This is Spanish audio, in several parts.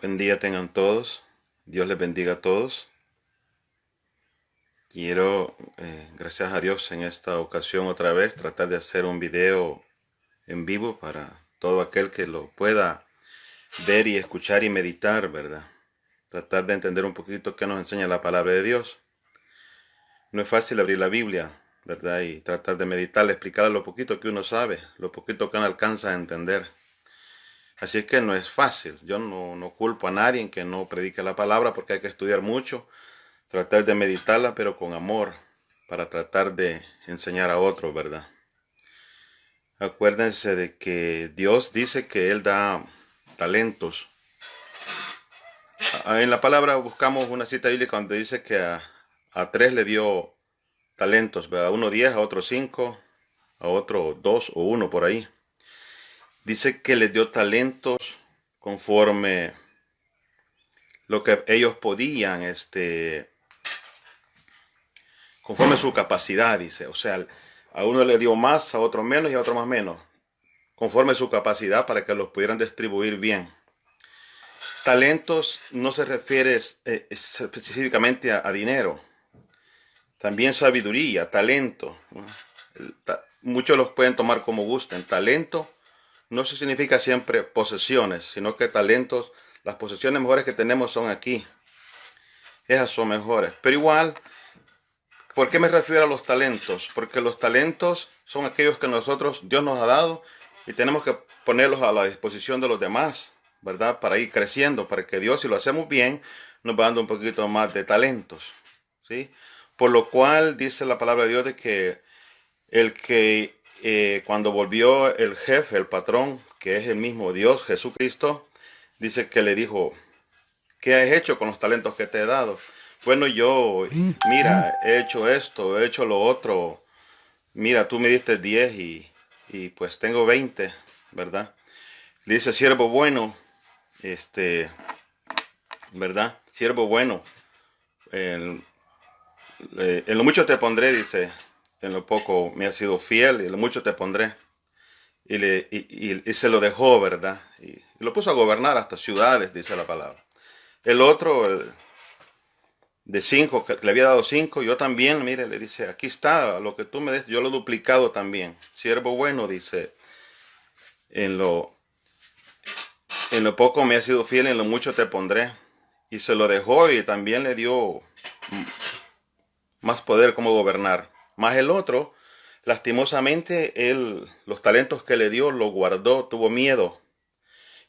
Buen día tengan todos. Dios les bendiga a todos. Quiero, gracias a Dios, en esta ocasión otra vez tratar de hacer un video en vivo para todo aquel que lo pueda ver y escuchar y meditar, ¿verdad? Tratar de entender un poquito qué nos enseña la palabra de Dios. No es fácil abrir la Biblia, ¿verdad? Y tratar de meditarle, explicarle lo poquito que uno sabe, lo poquito que uno alcanza a entender. Así es que no es fácil. Yo no culpo a nadie en que no predique la palabra porque hay que estudiar mucho, tratar de meditarla, pero con amor, para tratar de enseñar a otros, ¿verdad? Acuérdense de que Dios dice que Él da talentos. En la palabra buscamos una cita bíblica donde dice que a tres le dio talentos, ¿verdad? A uno 10, a otro 5, a otro 2 o uno por ahí. Dice que les dio talentos conforme lo que ellos podían, conforme su capacidad, dice. O sea, a uno le dio más, a otro menos y a otro más menos, conforme su capacidad para que los pudieran distribuir bien. Talentos no se refiere específicamente a dinero, también sabiduría, talento. Muchos los pueden tomar como gusten. Talento no se significa siempre posesiones, sino que talentos, las posesiones mejores que tenemos son aquí. Esas son mejores. Pero igual, ¿por qué me refiero a los talentos? Porque los talentos son aquellos que Dios nos ha dado y tenemos que ponerlos a la disposición de los demás, ¿verdad? Para ir creciendo, para que Dios, si lo hacemos bien, nos va dando un poquito más de talentos, ¿sí? Por lo cual dice la palabra de Dios de que cuando volvió el jefe, el patrón, que es el mismo Dios, Jesucristo, dice que le dijo: ¿qué has hecho con los talentos que te he dado? Bueno, mira, he hecho esto, he hecho lo otro. Mira, tú me diste 10 y pues tengo 20, ¿verdad? Le dice: siervo bueno, ¿verdad? Siervo bueno, en, en lo mucho te pondré, dice, en lo poco me has sido fiel, y en lo mucho te pondré. Y se lo dejó, ¿verdad? Y lo puso a gobernar hasta ciudades, dice la palabra. El otro, de 5, que le había dado 5, yo también, mire, le dice: aquí está, lo que tú me des, yo lo he duplicado también. Siervo bueno, dice, en lo, en lo poco me has sido fiel, en lo mucho te pondré. Y se lo dejó y también le dio más poder como gobernar. Más el otro, lastimosamente, los talentos que le dio los guardó, tuvo miedo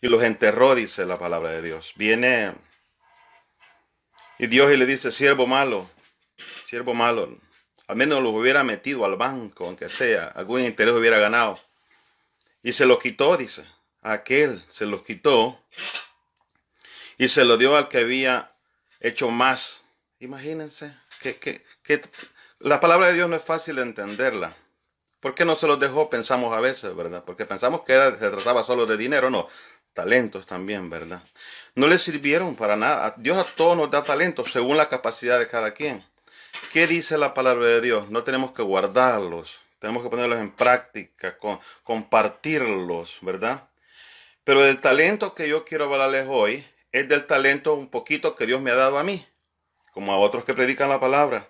y los enterró, dice la palabra de Dios. Viene y Dios y le dice: siervo malo, al menos lo hubiera metido al banco, aunque sea, algún interés hubiera ganado. Y se lo quitó, dice, a aquel se los quitó y se lo dio al que había hecho más. Imagínense que la palabra de Dios no es fácil de entenderla. ¿Por qué no se los dejó? Pensamos a veces, ¿verdad? Porque pensamos que se trataba solo de dinero, no. Talentos también, ¿verdad? No le sirvieron para nada. Dios a todos nos da talentos según la capacidad de cada quien. ¿Qué dice la palabra de Dios? No tenemos que guardarlos. Tenemos que ponerlos en práctica, compartirlos, ¿verdad? Pero el talento que yo quiero hablarles hoy es del talento un poquito que Dios me ha dado a mí, como a otros que predican la palabra.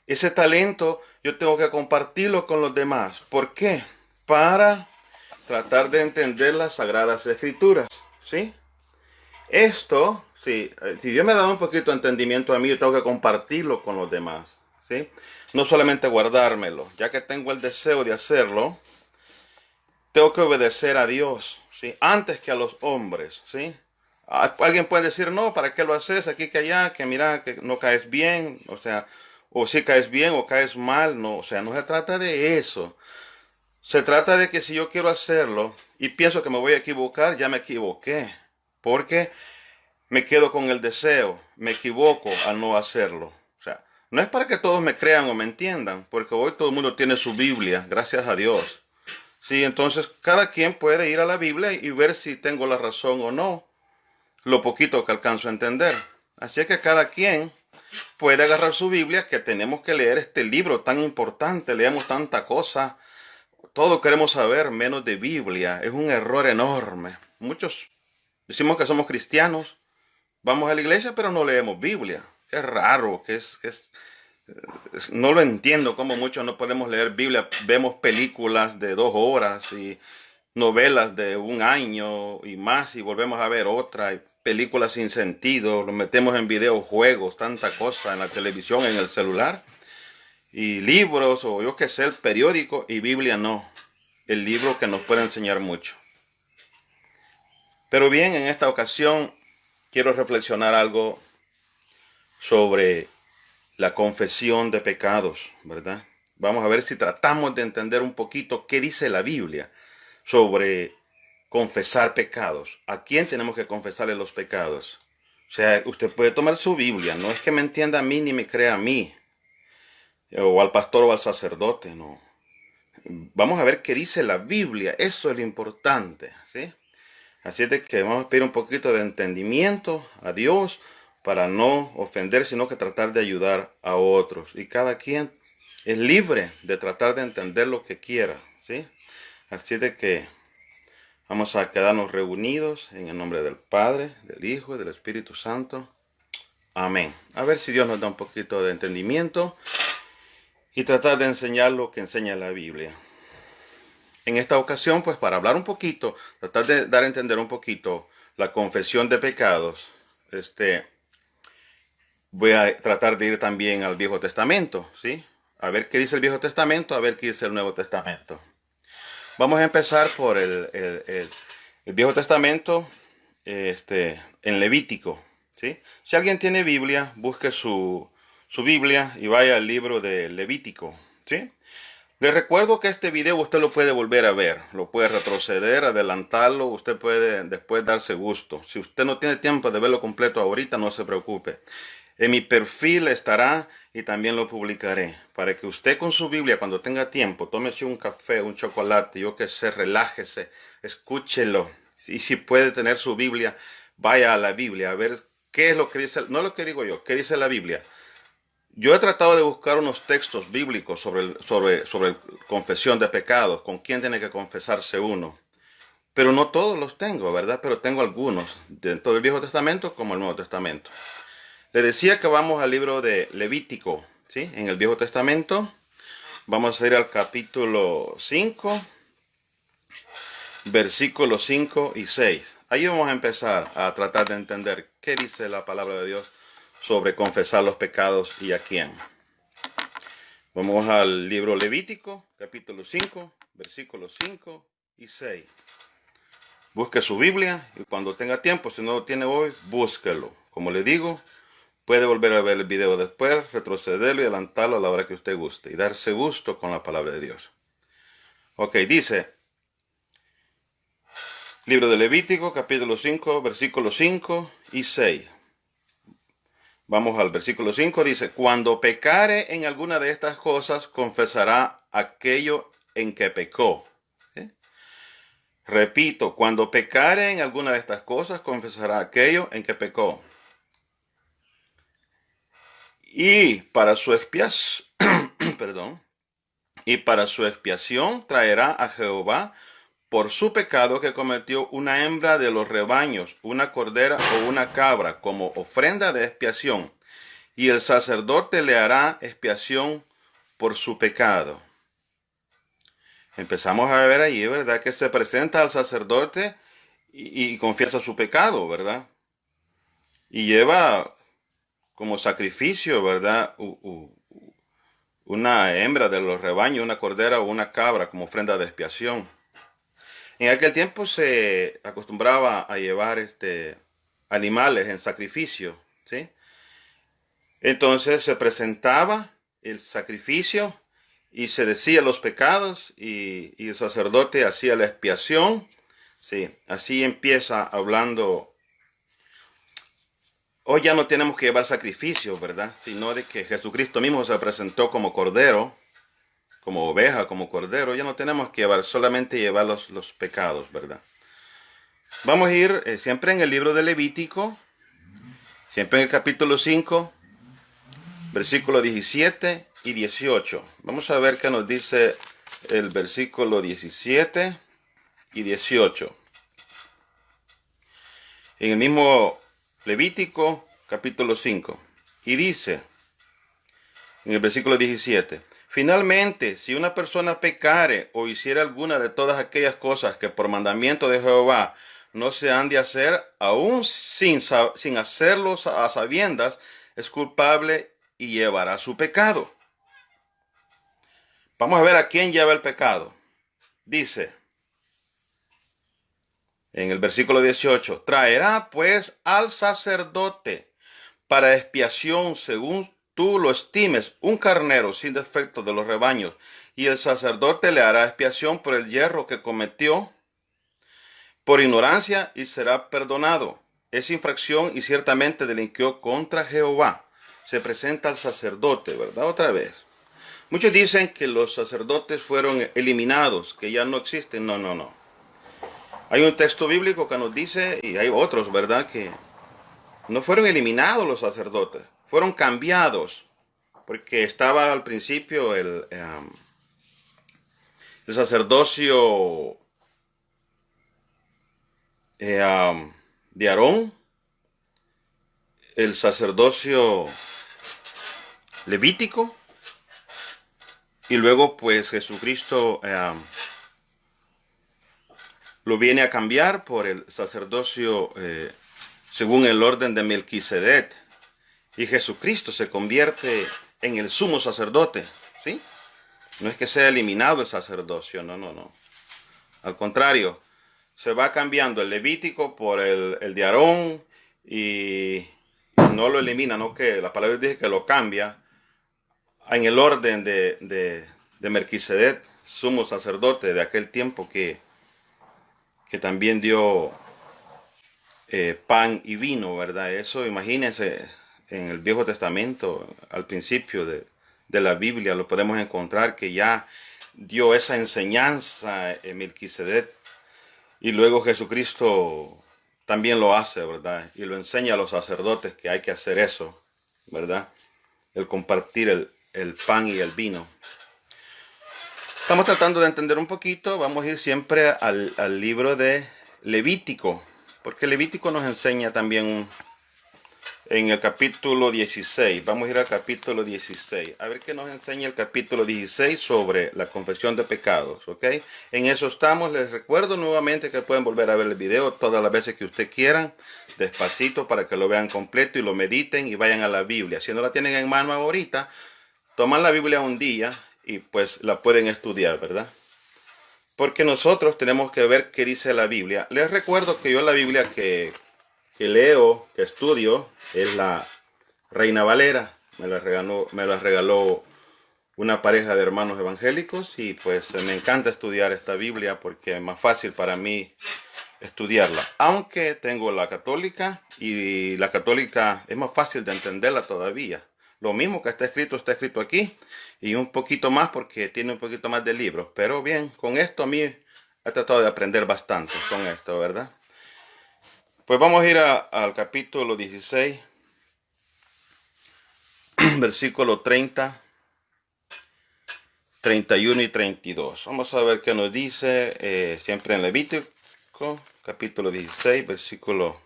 Ese talento yo tengo que compartirlo con los demás. ¿Por qué? Para tratar de entender las sagradas escrituras, ¿sí? Esto, sí, si Dios me ha dado un poquito de entendimiento a mí, yo tengo que compartirlo con los demás, ¿sí? No solamente guardármelo. Ya que tengo el deseo de hacerlo, tengo que obedecer a Dios, ¿sí? Antes que a los hombres, ¿sí? Alguien puede decir: no, ¿para qué lo haces aquí que allá? Que mira, que no caes bien, o sea, o si caes bien o caes mal, no, o sea, no se trata de eso. Se trata de que si yo quiero hacerlo y pienso que me voy a equivocar, ya me equivoqué. Porque me quedo con el deseo, me equivoco al no hacerlo. O sea, no es para que todos me crean o me entiendan, porque hoy todo el mundo tiene su Biblia, gracias a Dios. Sí, entonces cada quien puede ir a la Biblia y ver si tengo la razón o no, lo poquito que alcanzo a entender. Así es que cada quien puede agarrar su Biblia, que tenemos que leer este libro tan importante, leemos tanta cosa, todo queremos saber menos de Biblia. Es un error enorme. Muchos decimos que somos cristianos, vamos a la iglesia, pero no leemos Biblia. Qué raro, no lo entiendo cómo muchos no podemos leer Biblia. Vemos películas de 2 horas y novelas de 1 año y más y volvemos a ver otra, y películas sin sentido, lo metemos en videojuegos, tanta cosa en la televisión, en el celular, y libros o yo qué sé, el periódico, y Biblia no, el libro que nos puede enseñar mucho. Pero bien, en esta ocasión quiero reflexionar algo sobre la confesión de pecados, ¿verdad? Vamos a ver si tratamos de entender un poquito qué dice la Biblia sobre confesar pecados. ¿A quién tenemos que confesarle los pecados? O sea, usted puede tomar su Biblia, no es que me entienda a mí ni me crea a mí, o al pastor o al sacerdote, no. Vamos a ver qué dice la Biblia, eso es lo importante, ¿sí? Así es de que vamos a pedir un poquito de entendimiento a Dios para no ofender, sino que tratar de ayudar a otros. Y cada quien es libre de tratar de entender lo que quiera, ¿sí? Así es de que vamos a quedarnos reunidos en el nombre del Padre, del Hijo y del Espíritu Santo. Amén. A ver si Dios nos da un poquito de entendimiento y tratar de enseñar lo que enseña la Biblia. En esta ocasión, pues para hablar un poquito, tratar de dar a entender un poquito la confesión de pecados, voy a tratar de ir también al Viejo Testamento, ¿sí? A ver qué dice el Viejo Testamento, a ver qué dice el Nuevo Testamento. Vamos a empezar por el Viejo Testamento, en Levítico, ¿sí? Si alguien tiene Biblia, busque su Biblia y vaya al libro de Levítico, ¿sí? Le recuerdo que este video usted lo puede volver a ver, lo puede retroceder, adelantarlo, usted puede después darse gusto. Si usted no tiene tiempo de verlo completo ahorita, no se preocupe. En mi perfil estará y también lo publicaré, para que usted con su Biblia, cuando tenga tiempo, tómese un café, un chocolate, yo qué sé, relájese, escúchelo. Y si puede tener su Biblia, vaya a la Biblia a ver qué es lo que dice, no lo que digo yo, qué dice la Biblia. Yo he tratado de buscar unos textos bíblicos sobre confesión de pecados, con quién tiene que confesarse uno. Pero no todos los tengo, ¿verdad? Pero tengo algunos, dentro del Viejo Testamento como el Nuevo Testamento. Le decía que vamos al libro de Levítico, ¿sí? En el Viejo Testamento. Vamos a ir al capítulo 5, versículos 5 y 6. Ahí vamos a empezar a tratar de entender qué dice la palabra de Dios sobre confesar los pecados y a quién. Vamos al libro Levítico, capítulo 5, versículos 5 y 6. Busque su Biblia y cuando tenga tiempo, si no lo tiene hoy, búsquelo. Como le digo, puede volver a ver el video después, retrocederlo y adelantarlo a la hora que usted guste y darse gusto con la palabra de Dios. Ok, dice, libro de Levítico, capítulo 5, versículos 5 y 6. Vamos al versículo 5, dice, cuando pecare en alguna de estas cosas, confesará aquello en que pecó. ¿Sí? Repito, cuando pecare en alguna de estas cosas, confesará aquello en que pecó. Y para su expiación, perdón, y para su expiación traerá a Jehová por su pecado que cometió una hembra de los rebaños, una cordera o una cabra, como ofrenda de expiación. Y el sacerdote le hará expiación por su pecado. Empezamos a ver ahí, ¿verdad? Que se presenta al sacerdote y confiesa su pecado, ¿verdad? Y lleva como sacrificio, ¿verdad? Una hembra de los rebaños, una cordera o una cabra como ofrenda de expiación. En aquel tiempo se acostumbraba a llevar animales en sacrificio, ¿sí? Entonces se presentaba el sacrificio y se decía los pecados y el sacerdote hacía la expiación. Sí, así empieza hablando. Hoy ya no tenemos que llevar sacrificios, ¿verdad? Sino de que Jesucristo mismo se presentó como cordero, como oveja, como cordero. Ya no tenemos que llevar, solamente llevar los pecados, ¿verdad? Vamos a ir siempre en el libro de Levítico, siempre en el capítulo 5, versículos 17 y 18. Vamos a ver qué nos dice el versículo 17 y 18. En el mismo Levítico capítulo 5. Y dice, en el versículo 17, finalmente, si una persona pecare o hiciera alguna de todas aquellas cosas que por mandamiento de Jehová no se han de hacer, aún sin hacerlo a sabiendas, es culpable y llevará su pecado. Vamos a ver a quién lleva el pecado. Dice, en el versículo 18, traerá pues al sacerdote para expiación según tú lo estimes un carnero sin defecto de los rebaños, y el sacerdote le hará expiación por el yerro que cometió por ignorancia y será perdonado. Es infracción y ciertamente delinquió contra Jehová. Se presenta al sacerdote, ¿verdad? Otra vez. Muchos dicen que los sacerdotes fueron eliminados, que ya no existen. No, no, no. Hay un texto bíblico que nos dice, y hay otros, ¿verdad?, que no fueron eliminados los sacerdotes, fueron cambiados, porque estaba al principio el sacerdocio de Aarón, el sacerdocio levítico, y luego pues Jesucristo lo viene a cambiar por el sacerdocio según el orden de Melquisedec, y Jesucristo se convierte en el sumo sacerdote, ¿sí? No es que sea eliminado el sacerdocio, no, no, no. Al contrario, se va cambiando el levítico por el de Aarón, y no lo elimina, no, que la palabra dice que lo cambia en el orden de Melquisedec, sumo sacerdote de aquel tiempo que también dio pan y vino, ¿verdad? Eso, imagínense, en el Viejo Testamento, al principio de la Biblia, lo podemos encontrar que ya dio esa enseñanza en Melquisedec, y luego Jesucristo también lo hace, ¿verdad? Y lo enseña a los sacerdotes que hay que hacer eso, ¿verdad? El compartir el pan y el vino. Estamos tratando de entender un poquito, vamos a ir siempre al libro de Levítico, porque Levítico nos enseña también en el capítulo 16. Vamos a ir al capítulo 16. A ver qué nos enseña el capítulo 16 sobre la confesión de pecados, ¿ok? En eso estamos. Les recuerdo nuevamente que pueden volver a ver el video todas las veces que ustedes quieran, despacito, para que lo vean completo y lo mediten y vayan a la Biblia. Si no la tienen en mano ahorita, toman la Biblia un día y pues la pueden estudiar, ¿verdad? Porque nosotros tenemos que ver qué dice la Biblia. Les recuerdo que yo la Biblia que leo, que estudio, es la Reina Valera. Me la regaló una pareja de hermanos evangélicos, y pues me encanta estudiar esta Biblia porque es más fácil para mí estudiarla. Aunque tengo la católica, y la católica es más fácil de entenderla todavía. Lo mismo que está escrito aquí, y un poquito más porque tiene un poquito más de libros. Pero bien, con esto a mí he tratado de aprender bastante con esto, ¿verdad? Pues vamos a ir al capítulo 16, versículo 30, 31 y 32. Vamos a ver qué nos dice siempre en Levítico, capítulo 16, versículo,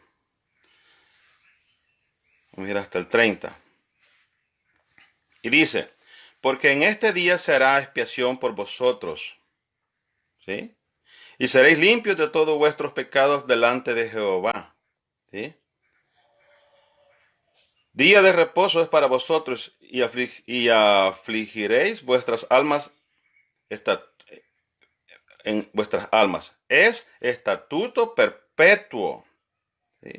vamos a ir hasta el 30. Y dice, porque en este día se hará expiación por vosotros, ¿sí? Y seréis limpios de todos vuestros pecados delante de Jehová, ¿sí? Día de reposo es para vosotros, y afligiréis vuestras almas en vuestras almas. Es estatuto perpetuo, ¿sí?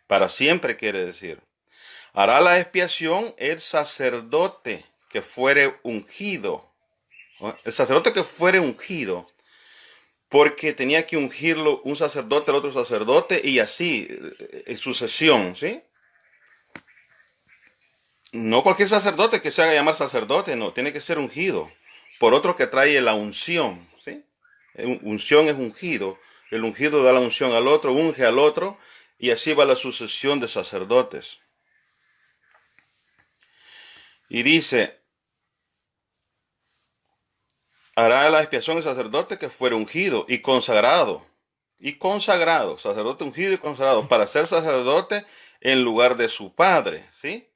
Para siempre quiere decir. Hará la expiación el sacerdote que fuere ungido. El sacerdote que fuere ungido, porque tenía que ungirlo un sacerdote al otro sacerdote, y así en sucesión, ¿sí? No cualquier sacerdote que se haga llamar sacerdote, no, tiene que ser ungido por otro que trae la unción, ¿sí? Unción es ungido, el ungido da la unción al otro, unge al otro, y así va la sucesión de sacerdotes. Y dice, hará la expiación el sacerdote que fuere ungido y consagrado, sacerdote ungido y consagrado. Para ser sacerdote en lugar de su padre, ¿sí?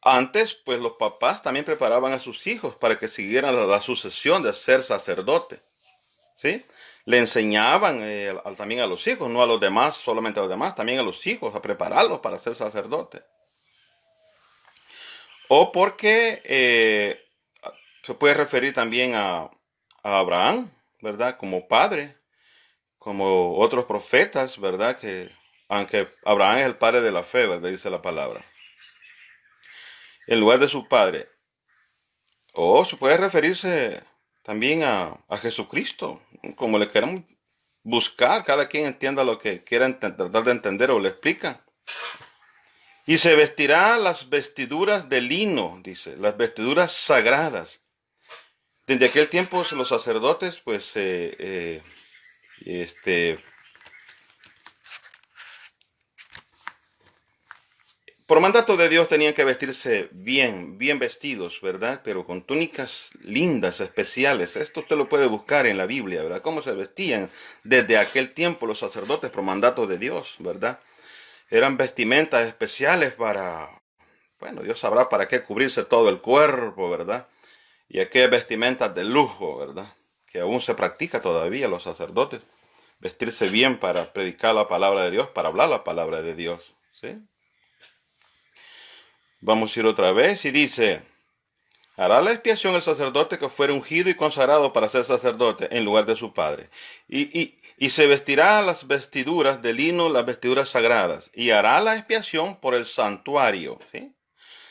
Antes, pues los papás también preparaban a sus hijos para que siguieran la sucesión de ser sacerdote, ¿sí? Le enseñaban también a los hijos, no a los demás, solamente a los demás, también a los hijos, a prepararlos para ser sacerdote. O porque se puede referir también a Abraham, ¿verdad? Como padre, como otros profetas, ¿verdad? Que aunque Abraham es el padre de la fe, ¿verdad? Dice la palabra. En lugar de su padre. O se puede referirse también a Jesucristo, como le queramos buscar, cada quien entienda lo que quiera tratar de entender o le explica. Y se vestirá las vestiduras de lino, dice, las vestiduras sagradas. Desde aquel tiempo los sacerdotes, pues, este, por mandato de Dios tenían que vestirse bien, bien vestidos, ¿verdad? Pero con túnicas lindas, especiales. Esto usted lo puede buscar en la Biblia, ¿verdad? Cómo se vestían desde aquel tiempo los sacerdotes por mandato de Dios, ¿verdad? Eran vestimentas especiales para, bueno, Dios sabrá para qué cubrirse todo el cuerpo, ¿verdad? Y aquellas vestimentas de lujo, ¿verdad? Que aún se practica todavía los sacerdotes. Vestirse bien para predicar la palabra de Dios, para hablar la palabra de Dios, ¿sí? Vamos a ir otra vez y dice, hará la expiación el sacerdote que fuere ungido y consagrado para ser sacerdote en lugar de su padre. Y se vestirá las vestiduras de lino, las vestiduras sagradas, y hará la expiación por el santuario, ¿sí?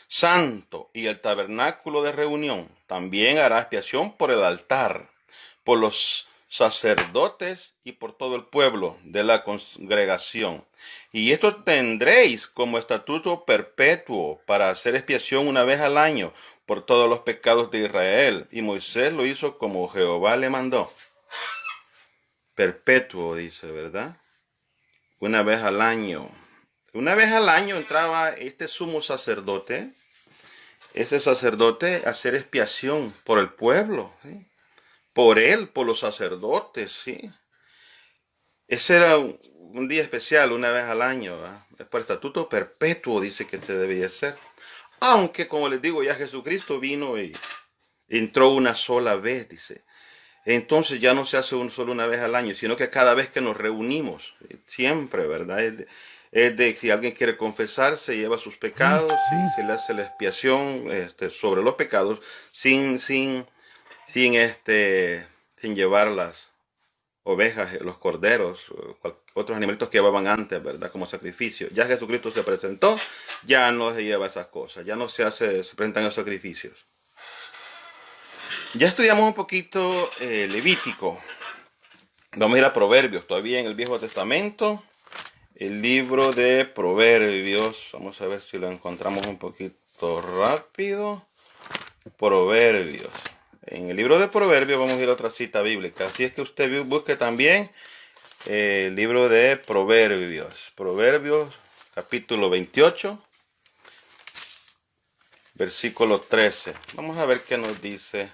Santo y el tabernáculo de reunión. También hará expiación por el altar, por los sacerdotes y por todo el pueblo de la congregación. Y esto tendréis como estatuto perpetuo para hacer expiación una vez al año por todos los pecados de Israel. Y Moisés lo hizo como Jehová le mandó. Perpetuo, dice, ¿verdad? Una vez al año. Una vez al año entraba este sumo sacerdote, ese sacerdote, a hacer expiación por el pueblo, ¿sí? Por él, por los sacerdotes, ¿sí? Ese era un día especial, una vez al año, ¿verdad? Por estatuto perpetuo dice que se debía hacer. Aunque, como les digo, ya Jesucristo vino y entró una sola vez, dice. Entonces ya no se hace solo una vez al año, sino que cada vez que nos reunimos, siempre, ¿verdad? Es de si alguien quiere confesarse, lleva sus pecados y se le hace la expiación sobre los pecados sin llevar las ovejas, los corderos, otros animalitos que llevaban antes, ¿verdad? Como sacrificio. Ya Jesucristo se presentó, ya no se lleva esas cosas, ya no se presentan los sacrificios. Ya estudiamos un poquito Levítico. Vamos a ir a Proverbios, todavía en el Viejo Testamento. El libro de Proverbios. Vamos a ver si lo encontramos un poquito rápido. Proverbios. En el libro de Proverbios vamos a ir a otra cita bíblica. Así es que usted busque también el libro de Proverbios. Proverbios, capítulo 28, versículo 13. Vamos a ver qué nos dice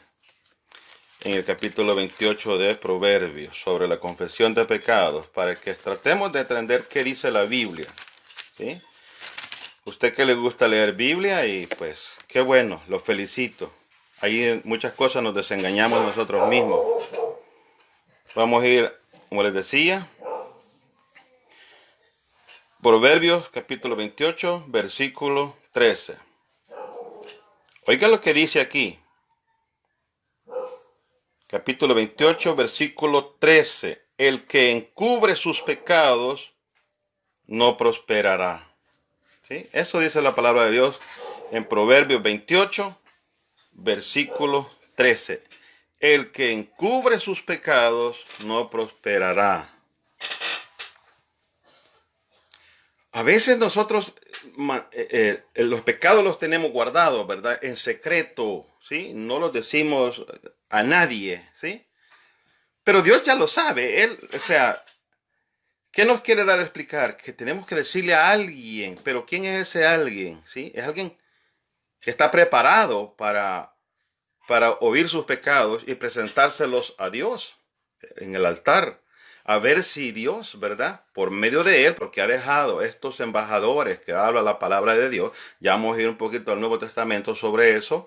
en el capítulo 28 de Proverbios sobre la confesión de pecados, para que tratemos de entender qué dice la Biblia, ¿sí? Usted que le gusta leer Biblia, y pues qué bueno, lo felicito. Ahí en muchas cosas nos desengañamos nosotros mismos. Vamos a ir, como les decía, Proverbios capítulo 28, versículo 13. Oiga lo que dice aquí. Capítulo 28, versículo 13. El que encubre sus pecados no prosperará. ¿Sí? Eso dice la palabra de Dios en Proverbios 28, versículo 13. El que encubre sus pecados no prosperará. A veces nosotros los pecados los tenemos guardados, ¿verdad? En secreto, ¿sí? No los decimos a nadie, ¿sí? Pero Dios ya lo sabe. Él, o sea, ¿qué nos quiere dar a explicar? Que tenemos que decirle a alguien. Pero ¿quién es ese alguien? ¿Sí? Es alguien que está preparado para oír sus pecados y presentárselos a Dios en el altar. a ver si Dios, ¿verdad? Por medio de él, porque ha dejado estos embajadores que hablan la palabra de Dios. Ya vamos a ir un poquito al Nuevo Testamento sobre eso.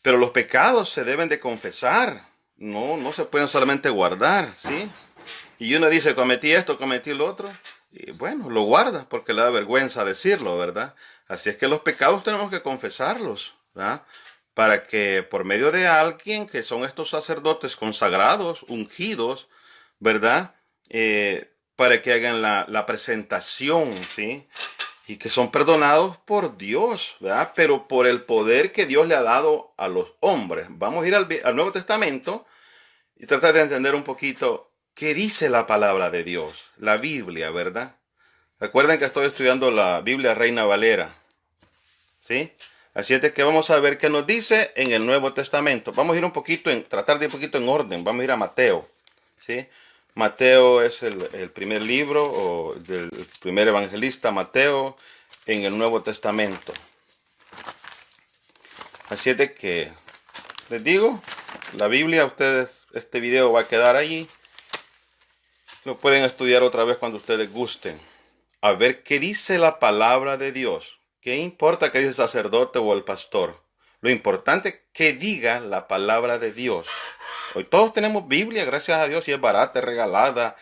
Pero los pecados se deben de confesar. No se pueden solamente guardar, ¿sí? Y uno dice, cometí esto, cometí lo otro. Y bueno, lo guarda porque le da vergüenza decirlo, ¿verdad? Así es que los pecados tenemos que confesarlos, ¿verdad? Para que por medio de alguien que son estos sacerdotes consagrados, ungidos, ¿verdad? Para que hagan la presentación, ¿sí? Y que son perdonados por Dios, ¿verdad? Pero por el poder que Dios le ha dado a los hombres. Vamos a ir al Nuevo Testamento y tratar de entender un poquito qué dice la palabra de Dios, la Biblia, ¿verdad? Recuerden que estoy estudiando la Biblia Reina Valera, ¿sí? Así es de que vamos a ver qué nos dice en el Nuevo Testamento. Vamos a ir tratar de ir un poquito en orden. Vamos a ir a Mateo, ¿sí? Mateo es el primer libro o del primer evangelista Mateo en el Nuevo Testamento. Así es de que les digo, la Biblia, ustedes, este video va a quedar allí. Lo pueden estudiar otra vez cuando ustedes gusten. A ver qué dice la palabra de Dios. ¿Qué importa que dice el sacerdote o el pastor? Lo importante es que diga la palabra de Dios. Hoy todos tenemos Biblia, gracias a Dios, y es barata, es regalada.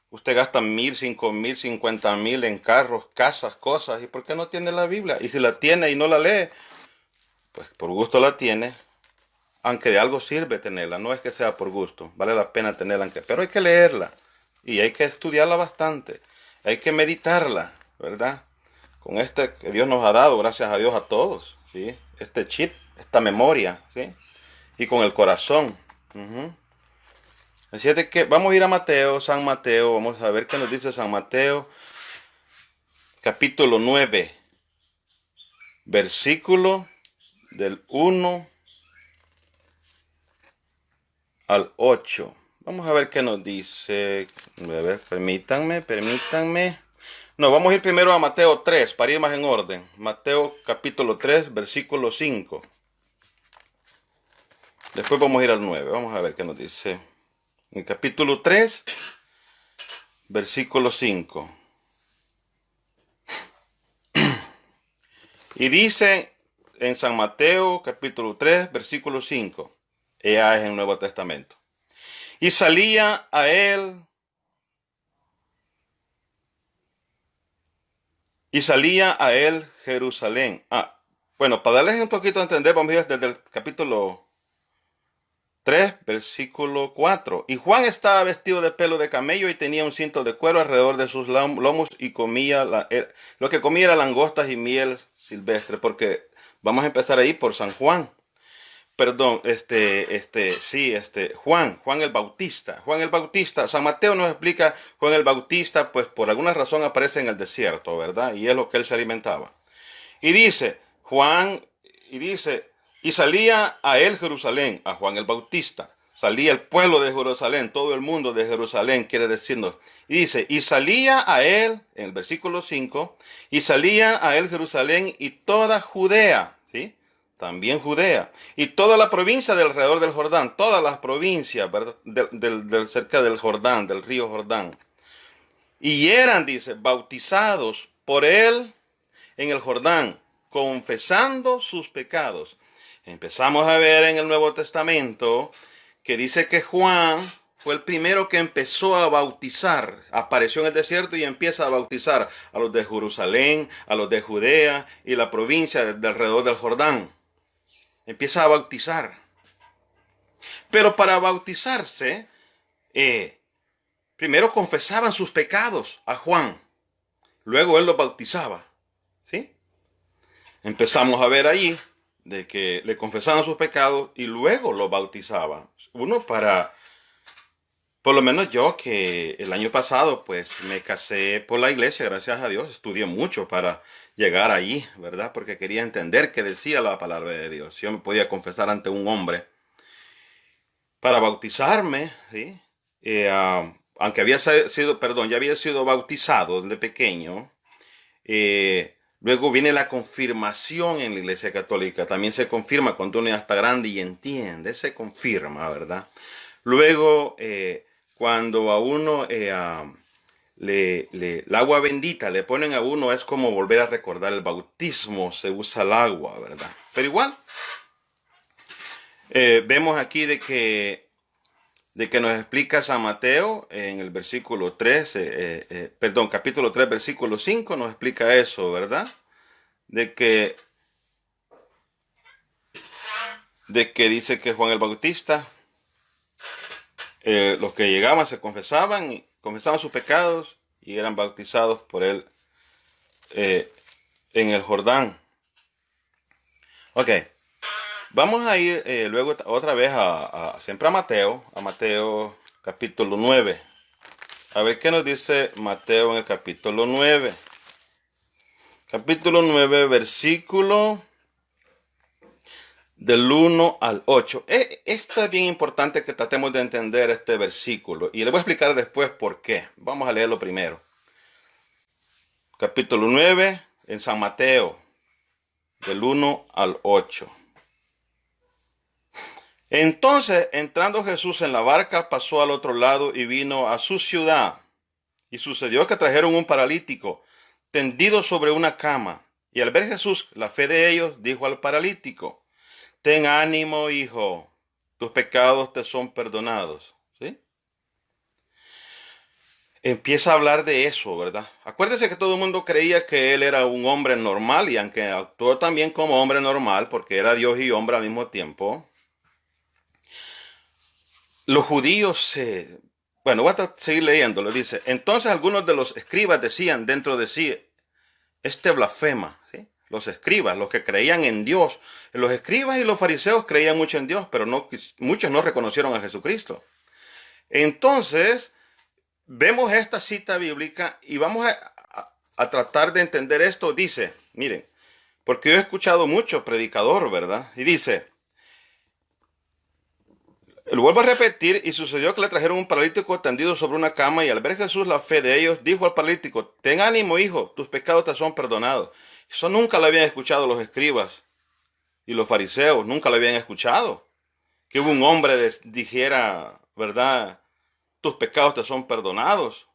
Usted gasta 1,000, 5,000, 50,000 en carros, casas, cosas. ¿Y por qué no tiene la Biblia? Y si la tiene y no la lee, pues por gusto la tiene. Aunque de algo sirve tenerla, no es que sea por gusto. Vale la pena tenerla, pero hay que leerla. Y hay que estudiarla bastante. Hay que meditarla, ¿verdad? Con este que Dios nos ha dado, gracias a Dios a todos, ¿sí? Este chip, esta memoria, ¿sí? Y con el corazón. Así es de que vamos a ir a Mateo, San Mateo, vamos a ver qué nos dice San Mateo, capítulo 9, versículo del 1 al 8. Vamos a ver qué nos dice. A ver, permítanme. No, vamos a ir primero a Mateo 3, para ir más en orden. Mateo capítulo 3, versículo 5. Después vamos a ir al 9. Vamos a ver qué nos dice. En capítulo 3, versículo 5. Y dice en San Mateo capítulo 3, versículo 5. Ya es en el Nuevo Testamento. Y salía a él Jerusalén. Bueno, para darles un poquito a entender, vamos a ir desde el capítulo 3, versículo 4. Y Juan estaba vestido de pelo de camello y tenía un cinto de cuero alrededor de sus lomos y comía, lo que comía era langostas y miel silvestre, porque vamos a empezar ahí por San Juan. Perdón, Juan el Bautista. San Mateo nos explica Juan el Bautista, pues por alguna razón aparece en el desierto, ¿verdad? Y es lo que él se alimentaba. Y dice, y salía a él Jerusalén, a Juan el Bautista. Salía el pueblo de Jerusalén, todo el mundo de Jerusalén, quiere decirnos. Y dice, y salía a él, en el versículo 5, y salía a él Jerusalén y toda Judea, ¿sí? También Judea, y toda la provincia del alrededor del Jordán, todas las provincias, ¿verdad? Cerca del Jordán, del río Jordán. Y eran, dice, bautizados por él en el Jordán, confesando sus pecados. Empezamos a ver en el Nuevo Testamento que dice que Juan fue el primero que empezó a bautizar. Apareció en el desierto y empieza a bautizar a los de Jerusalén, a los de Judea y la provincia de alrededor del Jordán. Empieza a bautizar. Pero para bautizarse, primero confesaban sus pecados a Juan. Luego él los bautizaba. ¿Sí? Empezamos a ver allí de que le confesaban sus pecados y luego los bautizaba. Uno por lo menos yo que el año pasado pues me casé por la iglesia, gracias a Dios, estudié mucho para llegar allí, ¿verdad? Porque quería entender qué decía la palabra de Dios. Yo me podía confesar ante un hombre para bautizarme, ¿sí? Aunque ya había sido bautizado desde pequeño, luego viene la confirmación en la Iglesia Católica. También se confirma cuando uno ya está grande y entiende, se confirma, ¿verdad? Luego cuando a uno el agua bendita le ponen a uno, es como volver a recordar el bautismo, se usa el agua, ¿verdad? Pero igual, vemos aquí de que nos explica San Mateo en el versículo 3, capítulo 3, versículo 5, nos explica eso, ¿verdad? De que dice que Juan el Bautista, los que llegaban se confesaban sus pecados y eran bautizados por él en el Jordán. Ok, vamos a ir luego otra vez siempre a Mateo capítulo 9. A ver qué nos dice Mateo en el capítulo 9. Capítulo 9, versículo del 1 al 8. Esto es bien importante que tratemos de entender este versículo. Y le voy a explicar después por qué. Vamos a leerlo primero. Capítulo 9 en San Mateo, del 1 al 8. Entonces, entrando Jesús en la barca, pasó al otro lado y vino a su ciudad. Y sucedió que trajeron un paralítico, tendido sobre una cama. Y al ver Jesús la fe de ellos, dijo al paralítico: ten ánimo, hijo, tus pecados te son perdonados. ¿Sí? Empieza a hablar de eso, ¿verdad? Acuérdese que todo el mundo creía que él era un hombre normal, y aunque actuó también como hombre normal, porque era Dios y hombre al mismo tiempo, los judíos Bueno, voy a seguir leyéndolo. Dice: entonces algunos de los escribas decían dentro de sí: este blasfema. ¿Sí? Los escribas, los que creían en Dios. Los escribas y los fariseos creían mucho en Dios, pero muchos no reconocieron a Jesucristo. Entonces, vemos esta cita bíblica y vamos a tratar de entender esto. Dice, miren, porque yo he escuchado mucho predicador, ¿verdad? Y dice, lo vuelvo a repetir: y sucedió que le trajeron un paralítico tendido sobre una cama, y al ver Jesús la fe de ellos, dijo al paralítico: ten ánimo, hijo, tus pecados te son perdonados. Eso nunca lo habían escuchado los escribas y los fariseos, nunca lo habían escuchado. Que un hombre dijera, ¿verdad? Tus pecados te son perdonados.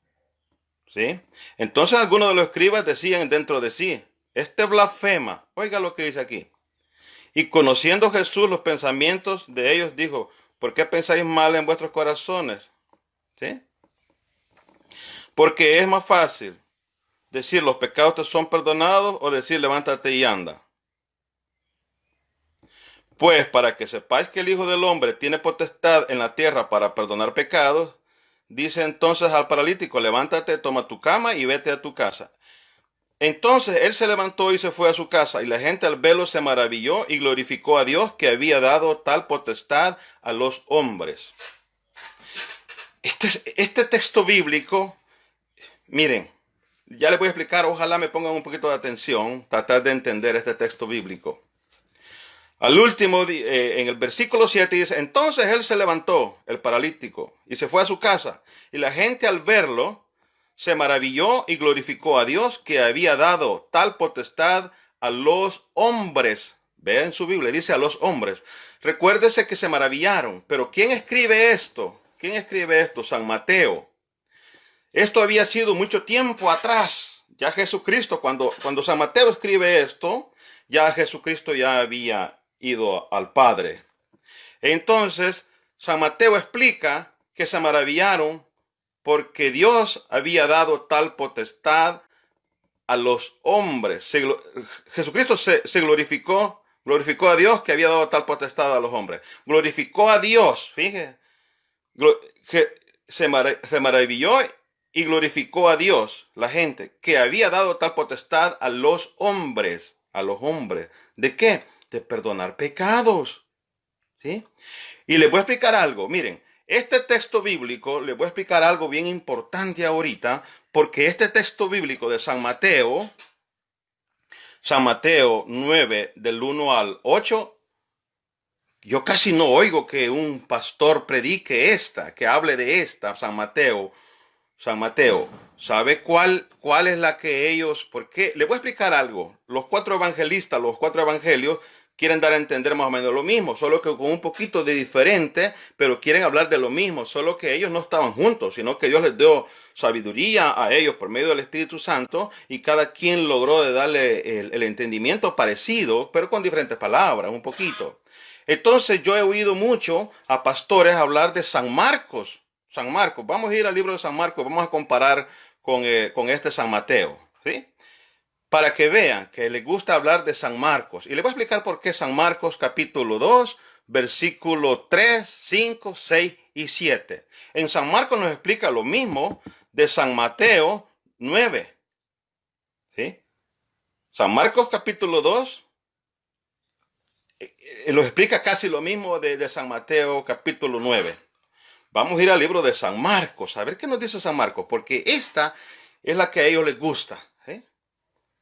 ¿Sí? Entonces algunos de los escribas decían dentro de sí: este blasfema. Oiga lo que dice aquí. Y conociendo Jesús los pensamientos de ellos, dijo: ¿por qué pensáis mal en vuestros corazones? ¿Sí? Porque es más fácil decir los pecados te son perdonados, o decir levántate y anda. Pues para que sepáis que el Hijo del Hombre tiene potestad en la tierra para perdonar pecados, dice entonces al paralítico: levántate, toma tu cama y vete a tu casa. Entonces él se levantó y se fue a su casa, y la gente al verlo se maravilló y glorificó a Dios, que había dado tal potestad a los hombres. Este texto bíblico, miren, ya les voy a explicar, ojalá me pongan un poquito de atención, tratar de entender este texto bíblico. Al último, en el versículo 7 dice: entonces él se levantó, el paralítico, y se fue a su casa, y la gente al verlo se maravilló y glorificó a Dios, que había dado tal potestad a los hombres. Vean su Biblia, dice a los hombres. Recuérdese que se maravillaron. Pero ¿quién escribe esto? ¿Quién escribe esto? San Mateo. Esto había sido mucho tiempo atrás. Ya Jesucristo, cuando San Mateo escribe esto, ya Jesucristo ya había ido al Padre. Entonces, San Mateo explica que se maravillaron porque Dios había dado tal potestad a los hombres. Jesucristo se glorificó a Dios, que había dado tal potestad a los hombres. Glorificó a Dios, fíjese. Se maravilló y glorificó a Dios, la gente, que había dado tal potestad a los hombres. ¿A los hombres? ¿De qué? De perdonar pecados. ¿Sí? Y les voy a explicar algo. Miren, este texto bíblico, les voy a explicar algo bien importante ahorita, porque este texto bíblico de San Mateo 9, del 1 al 8, yo casi no oigo que un pastor predique que hable de esta, San Mateo. ¿Sabe cuál es la que ellos? Porque les voy a explicar algo. Los cuatro evangelistas, los cuatro evangelios, quieren dar a entender más o menos lo mismo, solo que con un poquito de diferente, pero quieren hablar de lo mismo, solo que ellos no estaban juntos, sino que Dios les dio sabiduría a ellos por medio del Espíritu Santo y cada quien logró de darle el entendimiento parecido, pero con diferentes palabras, un poquito. Entonces yo he oído mucho a pastores hablar de San Marcos. San Marcos, vamos a ir al libro de San Marcos, vamos a comparar con este San Mateo, ¿sí? Para que vean que les gusta hablar de San Marcos. Y les voy a explicar por qué San Marcos capítulo 2, versículo 3, 5, 6 y 7. En San Marcos nos explica lo mismo de San Mateo 9. ¿Sí? San Marcos capítulo 2 nos explica casi lo mismo de San Mateo capítulo 9. Vamos a ir al libro de San Marcos, a ver qué nos dice San Marcos, porque esta es la que a ellos les gusta. ¿Sí?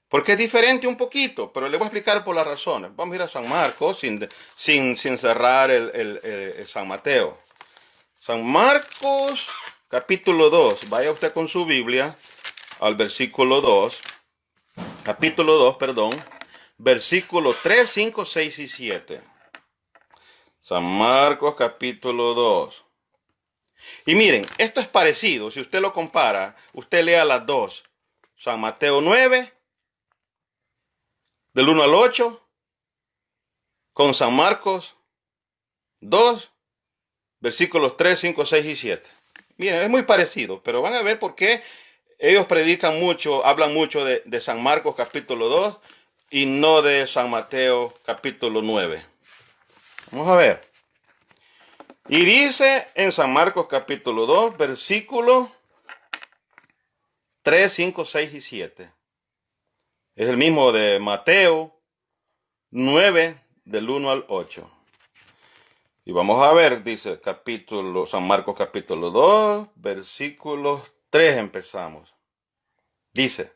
Porque es diferente un poquito, pero les voy a explicar por las razones. Vamos a ir a San Marcos sin cerrar el San Mateo. San Marcos capítulo 2. Vaya usted con su Biblia al versículo 2. Capítulo 2, perdón. Versículo 3, 5, 6 y 7. San Marcos capítulo 2. Y miren, esto es parecido. Si usted lo compara, usted lea las dos. San Mateo 9, del 1 al 8, con San Marcos 2, versículos 3, 5, 6 y 7. Miren, es muy parecido, pero van a ver por qué ellos predican mucho, hablan mucho de San Marcos capítulo 2 y no de San Mateo capítulo 9. Vamos a ver. Y dice en San Marcos capítulo 2, versículos 3, 5, 6 y 7. Es el mismo de Mateo 9, del 1 al 8. Y vamos a ver, dice San Marcos capítulo 2, versículos 3 empezamos. Dice,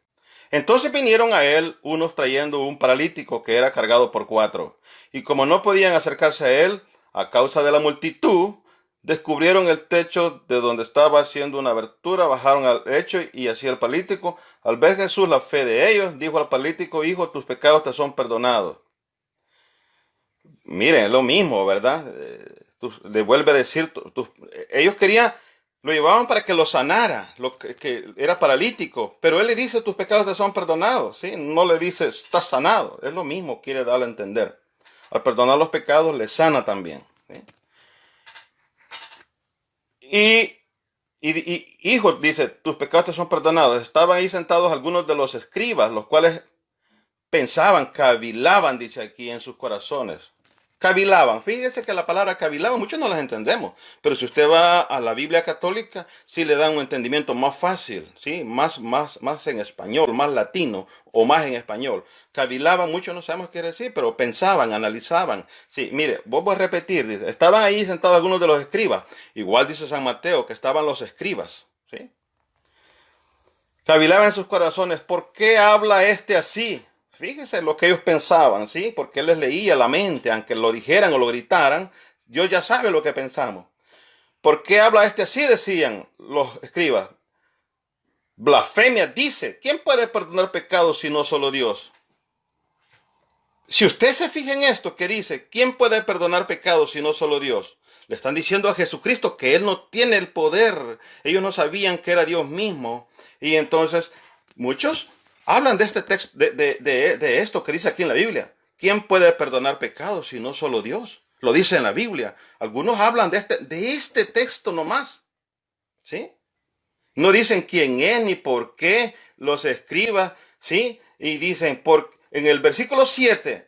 entonces vinieron a él unos trayendo un paralítico que era cargado por 4. Y como no podían acercarse a él, a causa de la multitud, descubrieron el techo de donde estaba haciendo una abertura, bajaron al lecho y hacia el paralítico. Al ver Jesús la fe de ellos, dijo al paralítico, hijo, tus pecados te son perdonados. Miren, es lo mismo, ¿verdad? Le vuelve a decir, ellos lo llevaban para que lo sanara, que era paralítico, pero él le dice, tus pecados te son perdonados, ¿sí? No le dice, estás sanado, es lo mismo, quiere darle a entender. Al perdonar los pecados, le sana también, ¿sí? Y hijo, dice, tus pecados te son perdonados. Estaban ahí sentados algunos de los escribas, los cuales pensaban, cavilaban, dice aquí, en sus corazones. Cavilaban. Fíjese que la palabra cavilaban, muchos no las entendemos. Pero si usted va a la Biblia católica, sí le dan un entendimiento más fácil, ¿sí? Más en español, más latino o más en español. Cavilaban, muchos no sabemos qué quiere decir, pero pensaban, analizaban. Sí, mire, vuelvo a repetir, dice, estaban ahí sentados algunos de los escribas. Igual dice San Mateo que estaban los escribas, ¿sí? Cavilaban en sus corazones, ¿por qué habla este así? Fíjese lo que ellos pensaban, ¿sí? Porque él les leía la mente, aunque lo dijeran o lo gritaran, Dios ya sabe lo que pensamos. ¿Por qué habla este así? Decían los escribas. Blasfemia dice, ¿quién puede perdonar pecados si no solo Dios? Si usted se fija en esto que dice, ¿quién puede perdonar pecados si no solo Dios? Le están diciendo a Jesucristo que Él no tiene el poder. Ellos no sabían que era Dios mismo. Y entonces, muchos hablan de este texto, de esto que dice aquí en la Biblia. ¿Quién puede perdonar pecados si no solo Dios? Lo dice en la Biblia. Algunos hablan de este texto nomás. ¿Sí? No dicen quién es ni por qué los escriba. ¿Sí? Y dicen, en el versículo 7,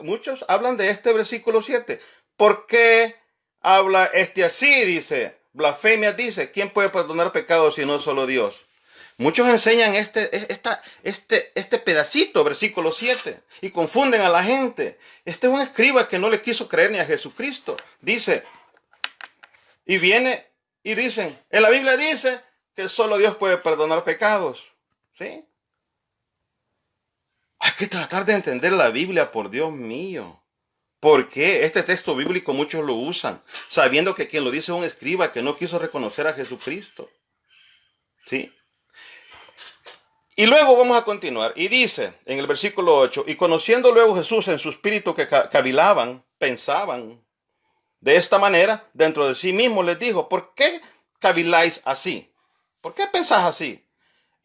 muchos hablan de este versículo 7. ¿Por qué habla este así? Dice, blasfemia dice, ¿quién puede perdonar pecados si no solo Dios? Muchos enseñan este pedacito, versículo 7, y confunden a la gente. Este es un escriba que no le quiso creer ni a Jesucristo. Dice, y viene y dicen, en la Biblia dice que solo Dios puede perdonar pecados. ¿Sí? Hay que tratar de entender la Biblia, por Dios mío. ¿Por qué? Este texto bíblico muchos lo usan, sabiendo que quien lo dice es un escriba que no quiso reconocer a Jesucristo. ¿Sí? Y luego vamos a continuar. Y dice en el versículo 8, y conociendo luego Jesús en su espíritu que cavilaban, pensaban de esta manera, dentro de sí mismo les dijo, ¿por qué caviláis así? ¿Por qué pensás así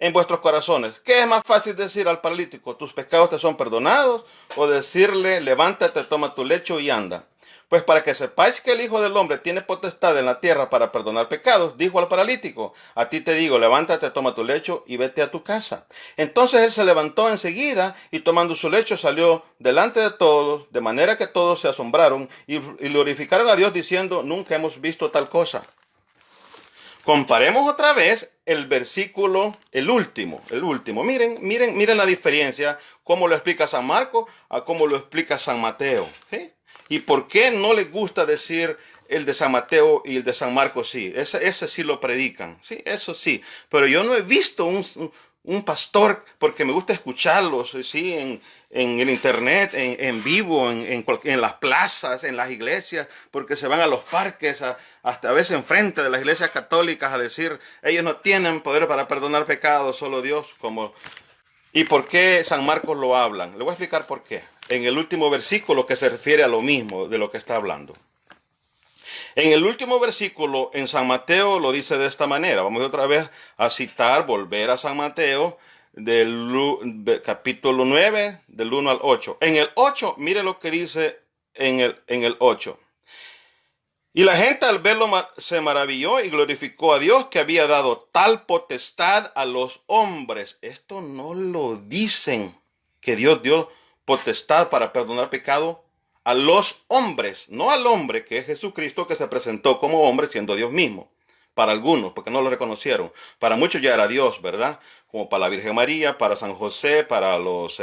en vuestros corazones? ¿Qué es más fácil decir al paralítico, tus pecados te son perdonados? O decirle, levántate, toma tu lecho y anda. Pues para que sepáis que el Hijo del Hombre tiene potestad en la tierra para perdonar pecados, dijo al paralítico, a ti te digo, levántate, toma tu lecho y vete a tu casa. Entonces él se levantó enseguida y tomando su lecho salió delante de todos, de manera que todos se asombraron y glorificaron a Dios diciendo, nunca hemos visto tal cosa. Comparemos otra vez el versículo, el último. Miren la diferencia, cómo lo explica San Marcos a cómo lo explica San Mateo. ¿Sí? ¿Y por qué no les gusta decir el de San Mateo y el de San Marcos sí? Ese sí lo predican, sí, eso sí. Pero yo no he visto un pastor, porque me gusta escucharlos, ¿sí? En el internet, en vivo, en las plazas, en las iglesias, porque se van a los parques, hasta a veces enfrente de las iglesias católicas a decir, ellos no tienen poder para perdonar pecados, solo Dios. ¿Y por qué San Marcos lo hablan? Le voy a explicar por qué. En el último versículo que se refiere a lo mismo de lo que está hablando. En el último versículo, en San Mateo, lo dice de esta manera. Vamos otra vez a citar, volver a San Mateo, del capítulo 9, del 1 al 8. En el 8, mire lo que dice en el 8. Y la gente al verlo se maravilló y glorificó a Dios que había dado tal potestad a los hombres. Esto no lo dicen, que Dios dio potestad para perdonar pecado a los hombres, no al hombre que es Jesucristo, que se presentó como hombre siendo Dios mismo. Para algunos, porque no lo reconocieron. Para muchos ya era Dios, ¿verdad? Como para la Virgen María, para San José, para los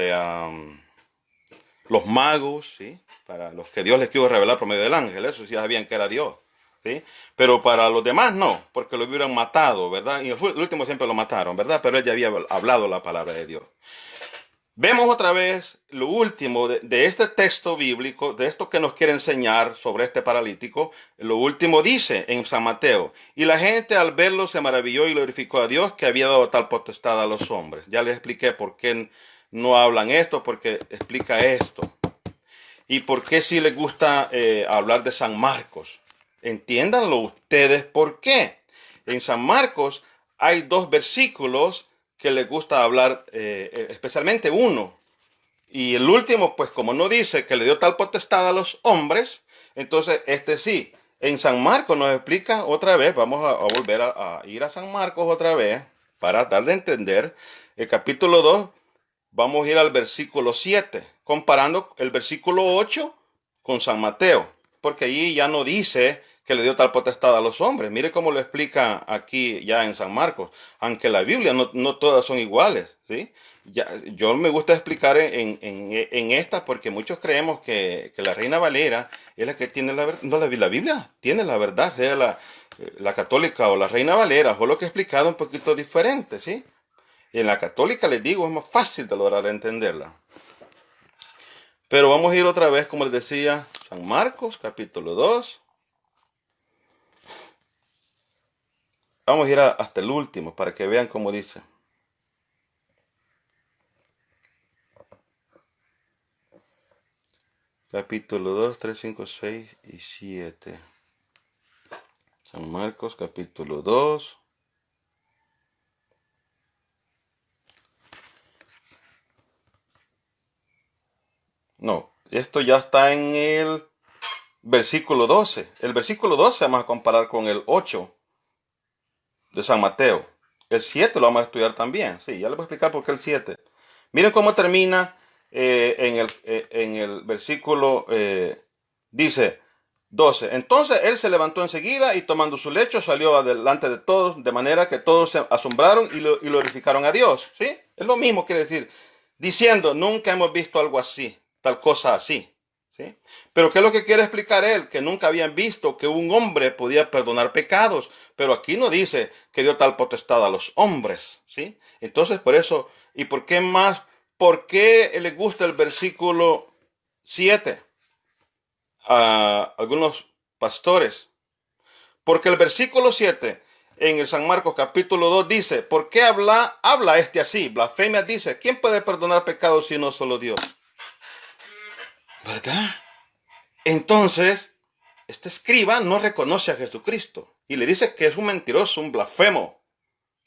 magos, ¿sí? Para los que Dios les quiso revelar por medio del ángel, eso sí sabían que era Dios, ¿sí? Pero para los demás no, porque lo hubieran matado, ¿verdad? Y el último siempre lo mataron, ¿verdad? Pero él ya había hablado la palabra de Dios. Vemos otra vez lo último de este texto bíblico, de esto que nos quiere enseñar sobre este paralítico. Lo último dice en San Mateo, y la gente al verlo se maravilló y glorificó a Dios que había dado tal potestad a los hombres. Ya les expliqué por qué no hablan esto, porque explica esto. Y por qué sí les gusta hablar de San Marcos. Entiéndanlo ustedes por qué. En San Marcos hay 2 versículos que les gusta hablar, especialmente uno. Y el último, pues como no dice que le dio tal potestad a los hombres, entonces este sí. En San Marcos nos explica otra vez, vamos a volver a ir a San Marcos otra vez, para dar de entender, el capítulo 2, vamos a ir al versículo 7, comparando el versículo 8 con San Mateo, porque allí ya no dice que le dio tal potestad a los hombres. Mire cómo lo explica aquí ya en San Marcos. Aunque la Biblia no todas son iguales, ¿sí? Yo me gusta explicar en estas porque muchos creemos que la Reina Valera es la que tiene la verdad. No, la Biblia tiene la verdad, sea la católica o la Reina Valera, o lo que he explicado un poquito diferente, ¿sí? Y en la católica, les digo, es más fácil de lograr entenderla. Pero vamos a ir otra vez, como les decía, San Marcos, capítulo 2. Vamos a ir hasta el último para que vean cómo dice. Capítulo 2, 3, 5, 6 y 7. San Marcos, capítulo 2. No, esto ya está en el versículo 12. El versículo 12 vamos a comparar con el 8 de San Mateo. El 7 lo vamos a estudiar también. Sí, ya les voy a explicar por qué el 7. Miren cómo termina en el versículo, dice 12. Entonces él se levantó enseguida y tomando su lecho salió adelante de todos, de manera que todos se asombraron y glorificaron a Dios. ¿Sí? Es lo mismo, quiere decir, diciendo, nunca hemos visto algo así, tal cosa así. ¿Sí? Pero ¿qué es lo que quiere explicar él? Que nunca habían visto que un hombre podía perdonar pecados. Pero aquí no dice que dio tal potestad a los hombres. ¿Sí? Entonces, por eso, ¿y por qué más? ¿Por qué les gusta el versículo 7 a algunos pastores? Porque el versículo 7 en el San Marcos capítulo 2 dice, ¿por qué habla este así? Blasfemia dice, ¿quién puede perdonar pecados si no solo Dios? ¿Verdad? Entonces, este escriba no reconoce a Jesucristo y le dice que es un mentiroso, un blasfemo.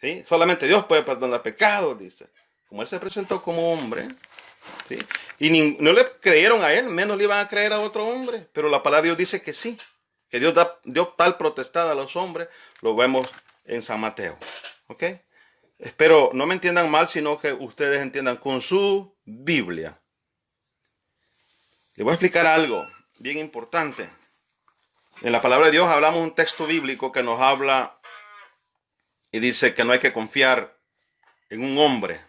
¿Sí? Solamente Dios puede perdonar pecados, dice. Como él se presentó como hombre, ¿sí? Y no le creyeron a él, menos le iban a creer a otro hombre. Pero la palabra de Dios dice que sí, que Dios dio tal potestad a los hombres, lo vemos en San Mateo. ¿Ok? Espero no me entiendan mal, sino que ustedes entiendan con su Biblia. Les voy a explicar algo bien importante. En la palabra de Dios hablamos un texto bíblico que nos habla y dice que no hay que confiar en un hombre.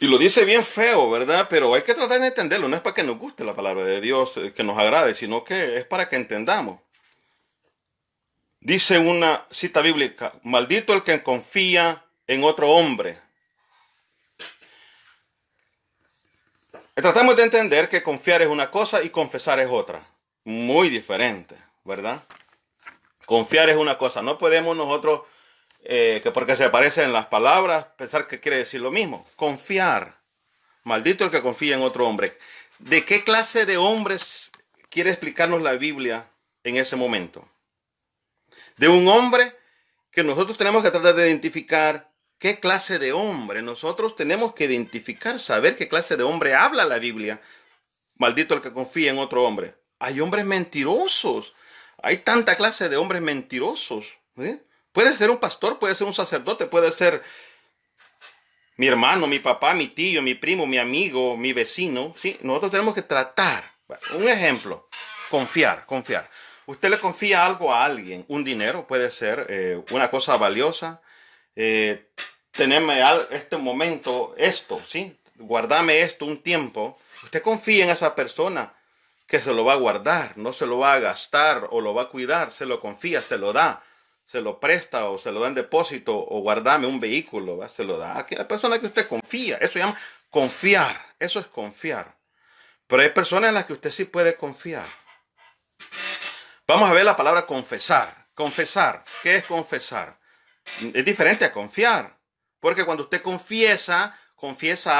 Y lo dice bien feo, ¿verdad? Pero hay que tratar de entenderlo. No es para que nos guste la palabra de Dios, que nos agrade, sino que es para que entendamos. Dice una cita bíblica, maldito el que confía en otro hombre. Tratamos de entender que confiar es una cosa y confesar es otra. Muy diferente, ¿verdad? Confiar es una cosa. No podemos nosotros, que porque se parecen las palabras, pensar que quiere decir lo mismo. Confiar. Maldito el que confía en otro hombre. ¿De qué clase de hombres quiere explicarnos la Biblia en ese momento? De un hombre que nosotros tenemos que tratar de identificar qué clase de hombre. Nosotros tenemos que identificar, saber qué clase de hombre habla la Biblia. Maldito el que confía en otro hombre. Hay hombres mentirosos. Hay tanta clase de hombres mentirosos. ¿Eh? Puede ser un pastor, puede ser un sacerdote, puede ser mi hermano, mi papá, mi tío, mi primo, mi amigo, mi vecino. ¿Sí? Nosotros tenemos que tratar. Un ejemplo, confiar. Usted le confía algo a alguien, un dinero, puede ser una cosa valiosa. Tenerme este momento, esto, ¿sí? Guardame esto un tiempo. Usted confía en esa persona que se lo va a guardar, no se lo va a gastar o lo va a cuidar, se lo confía, se lo da, se lo presta o se lo da en depósito o guardame un vehículo, ¿va? Se lo da a la persona que usted confía. Eso se llama confiar, eso es confiar. Pero hay personas en las que usted sí puede confiar. Vamos a ver la palabra confesar. Confesar, ¿qué es confesar? Es diferente a confiar, porque cuando usted confiesa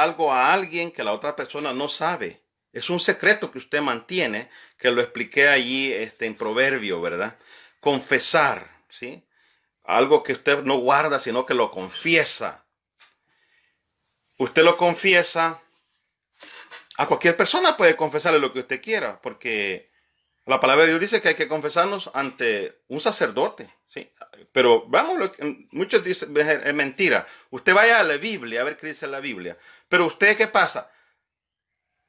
algo a alguien que la otra persona no sabe. Es un secreto que usted mantiene, que lo expliqué allí en Proverbio, ¿verdad? Confesar, ¿sí? Algo que usted no guarda, sino que lo confiesa. Usted lo confiesa, a cualquier persona puede confesarle lo que usted quiera, porque la palabra de Dios dice que hay que confesarnos ante un sacerdote, ¿sí? Pero vamos, muchos dicen, es mentira. Usted vaya a la Biblia, a ver qué dice la Biblia. Pero usted, ¿qué pasa?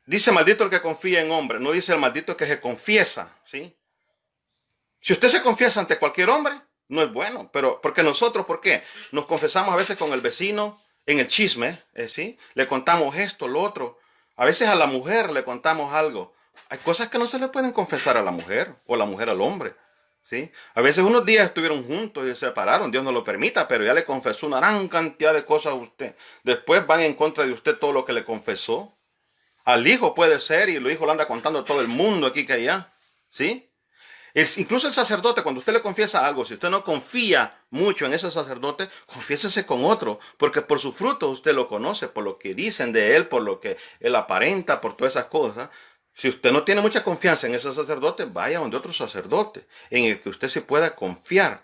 Dice maldito el que confía en hombre, no dice el maldito que se confiesa, ¿sí? Si usted se confiesa ante cualquier hombre, no es bueno, pero porque nosotros, ¿por qué? Nos confesamos a veces con el vecino en el chisme, ¿sí? Le contamos esto, lo otro. A veces a la mujer le contamos algo. Hay cosas que no se le pueden confesar a la mujer o la mujer al hombre, ¿sí? A veces unos días estuvieron juntos y se separaron, Dios no lo permita, pero ya le confesó una gran cantidad de cosas a usted. Después van en contra de usted todo lo que le confesó. Al hijo puede ser, y el hijo lo anda contando a todo el mundo aquí que allá, ¿sí? Incluso el sacerdote, cuando usted le confiesa algo, si usted no confía mucho en ese sacerdote, confiésese con otro, porque por su fruto usted lo conoce, por lo que dicen de él, por lo que él aparenta, por todas esas cosas. Si usted no tiene mucha confianza en ese sacerdote, vaya donde otro sacerdote, en el que usted se pueda confiar,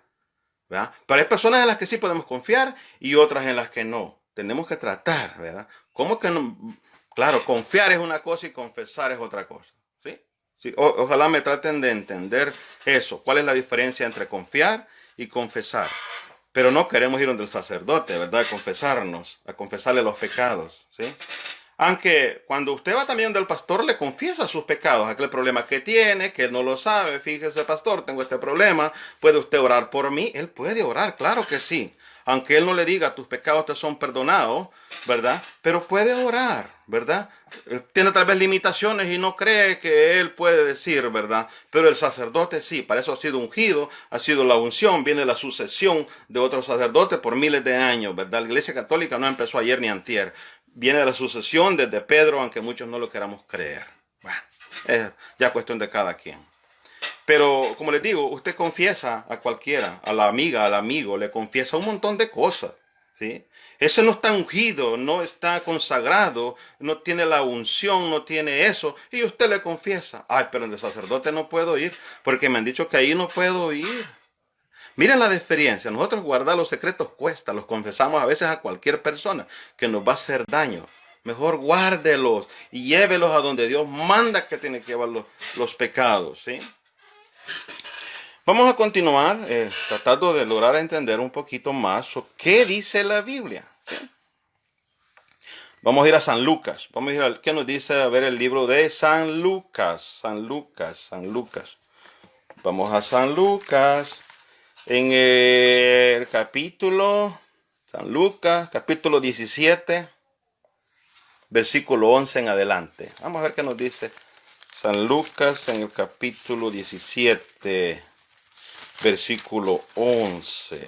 ¿verdad? Pero hay personas en las que sí podemos confiar y otras en las que no. Tenemos que tratar, ¿verdad? ¿Cómo que no? Claro, confiar es una cosa y confesar es otra cosa, ¿sí? Sí, ojalá me traten de entender eso. ¿Cuál es la diferencia entre confiar y confesar? Pero no queremos ir donde el sacerdote, ¿verdad? A confesarle los pecados, ¿sí? Aunque cuando usted va también del pastor, le confiesa sus pecados, aquel problema que tiene, que él no lo sabe. Fíjese, pastor, tengo este problema. ¿Puede usted orar por mí? Él puede orar, claro que sí. Aunque él no le diga, tus pecados te son perdonados, ¿verdad? Pero puede orar, ¿verdad? Él tiene tal vez limitaciones y no cree que él puede decir, ¿verdad? Pero el sacerdote sí, para eso ha sido ungido, ha sido la unción, viene la sucesión de otros sacerdotes por miles de años, ¿verdad? La Iglesia Católica no empezó ayer ni antier. Viene la sucesión desde Pedro, aunque muchos no lo queramos creer. Bueno, es ya cuestión de cada quien. Pero como les digo, usted confiesa a cualquiera, a la amiga, al amigo, le confiesa un montón de cosas, ¿sí? Ese no está ungido, no está consagrado, no tiene la unción, no tiene eso, y usted le confiesa, ay, pero en el sacerdote no puedo ir, porque me han dicho que ahí no puedo ir. Miren la diferencia, nosotros guardar los secretos cuesta, los confesamos a veces a cualquier persona que nos va a hacer daño. Mejor guárdelos y llévelos a donde Dios manda que tiene que llevar los pecados, ¿sí? Vamos a continuar tratando de lograr entender un poquito más qué dice la Biblia. ¿Sí? Vamos a ir a San Lucas. Vamos a ir a qué nos dice a ver el libro de San Lucas. San Lucas, San Lucas. Vamos a San Lucas. En el capítulo, San Lucas, capítulo 17, versículo 11 en adelante. Vamos a ver qué nos dice San Lucas en el capítulo 17. Versículo 11.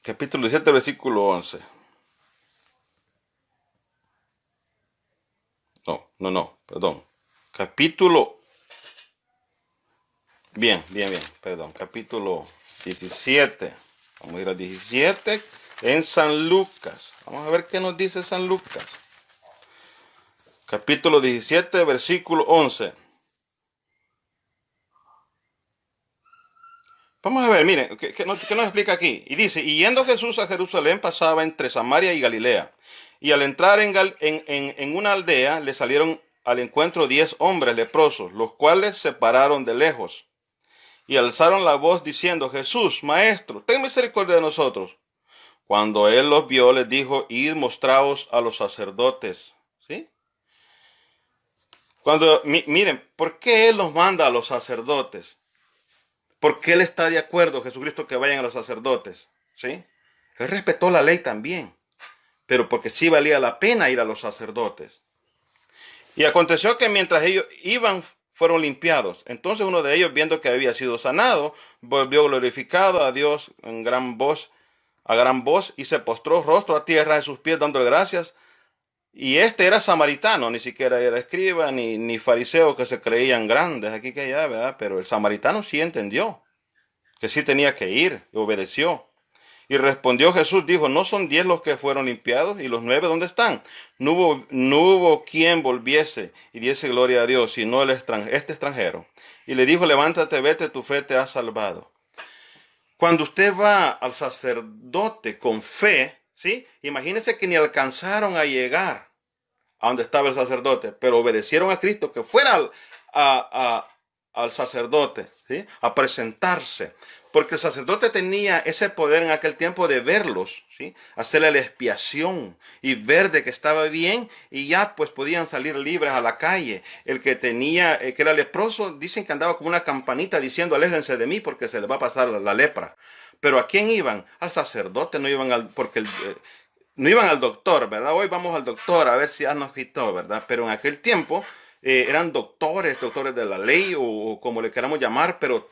Capítulo 17, versículo 11. No, perdón. Capítulo... Bien, perdón. Capítulo 17. Vamos a ir al 17 en San Lucas. Vamos a ver qué nos dice San Lucas. Capítulo 17, versículo 11. Vamos a ver, miren, ¿qué nos explica aquí? Y dice, y yendo Jesús a Jerusalén pasaba entre Samaria y Galilea. Y al entrar en una aldea le salieron al encuentro 10 hombres leprosos, los cuales se pararon de lejos. Y alzaron la voz diciendo, Jesús, Maestro, ten misericordia de nosotros. Cuando él los vio, les dijo, id mostraos a los sacerdotes. ¿Sí? Miren, ¿por qué él los manda a los sacerdotes? Porque él está de acuerdo, Jesucristo, que vayan a los sacerdotes. ¿Sí? Él respetó la ley también, pero porque sí valía la pena ir a los sacerdotes. Y aconteció que mientras ellos iban, fueron limpiados. Entonces uno de ellos, viendo que había sido sanado, volvió glorificado a Dios a gran voz, y se postró rostro a tierra a sus pies, dándole gracias. Y este era samaritano, ni siquiera era escriba, ni fariseo, que se creían grandes aquí que allá, ¿verdad? Pero el samaritano sí entendió que sí tenía que ir, y obedeció. Y respondió Jesús, dijo, ¿no son 10 los que fueron limpiados? ¿Y los 9 dónde están? No hubo quien volviese y diese gloria a Dios, sino este extranjero. Y le dijo, levántate, vete, tu fe te ha salvado. Cuando usted va al sacerdote con fe, ¿sí? Imagínese que ni alcanzaron a llegar a donde estaba el sacerdote, pero obedecieron a Cristo que fuera al sacerdote, ¿sí? A presentarse. Porque el sacerdote tenía ese poder en aquel tiempo de verlos, ¿sí? Hacerle la expiación y ver de que estaba bien, y ya pues podían salir libres a la calle. El que que era leproso, dicen que andaba como una campanita diciendo, aléjense de mí porque se le va a pasar la lepra. Pero ¿a quién iban? Al sacerdote, no iban no iban al doctor, ¿verdad? Hoy vamos al doctor a ver si ya nos quitó, ¿verdad? Pero en aquel tiempo eran doctores de la ley o como le queramos llamar, pero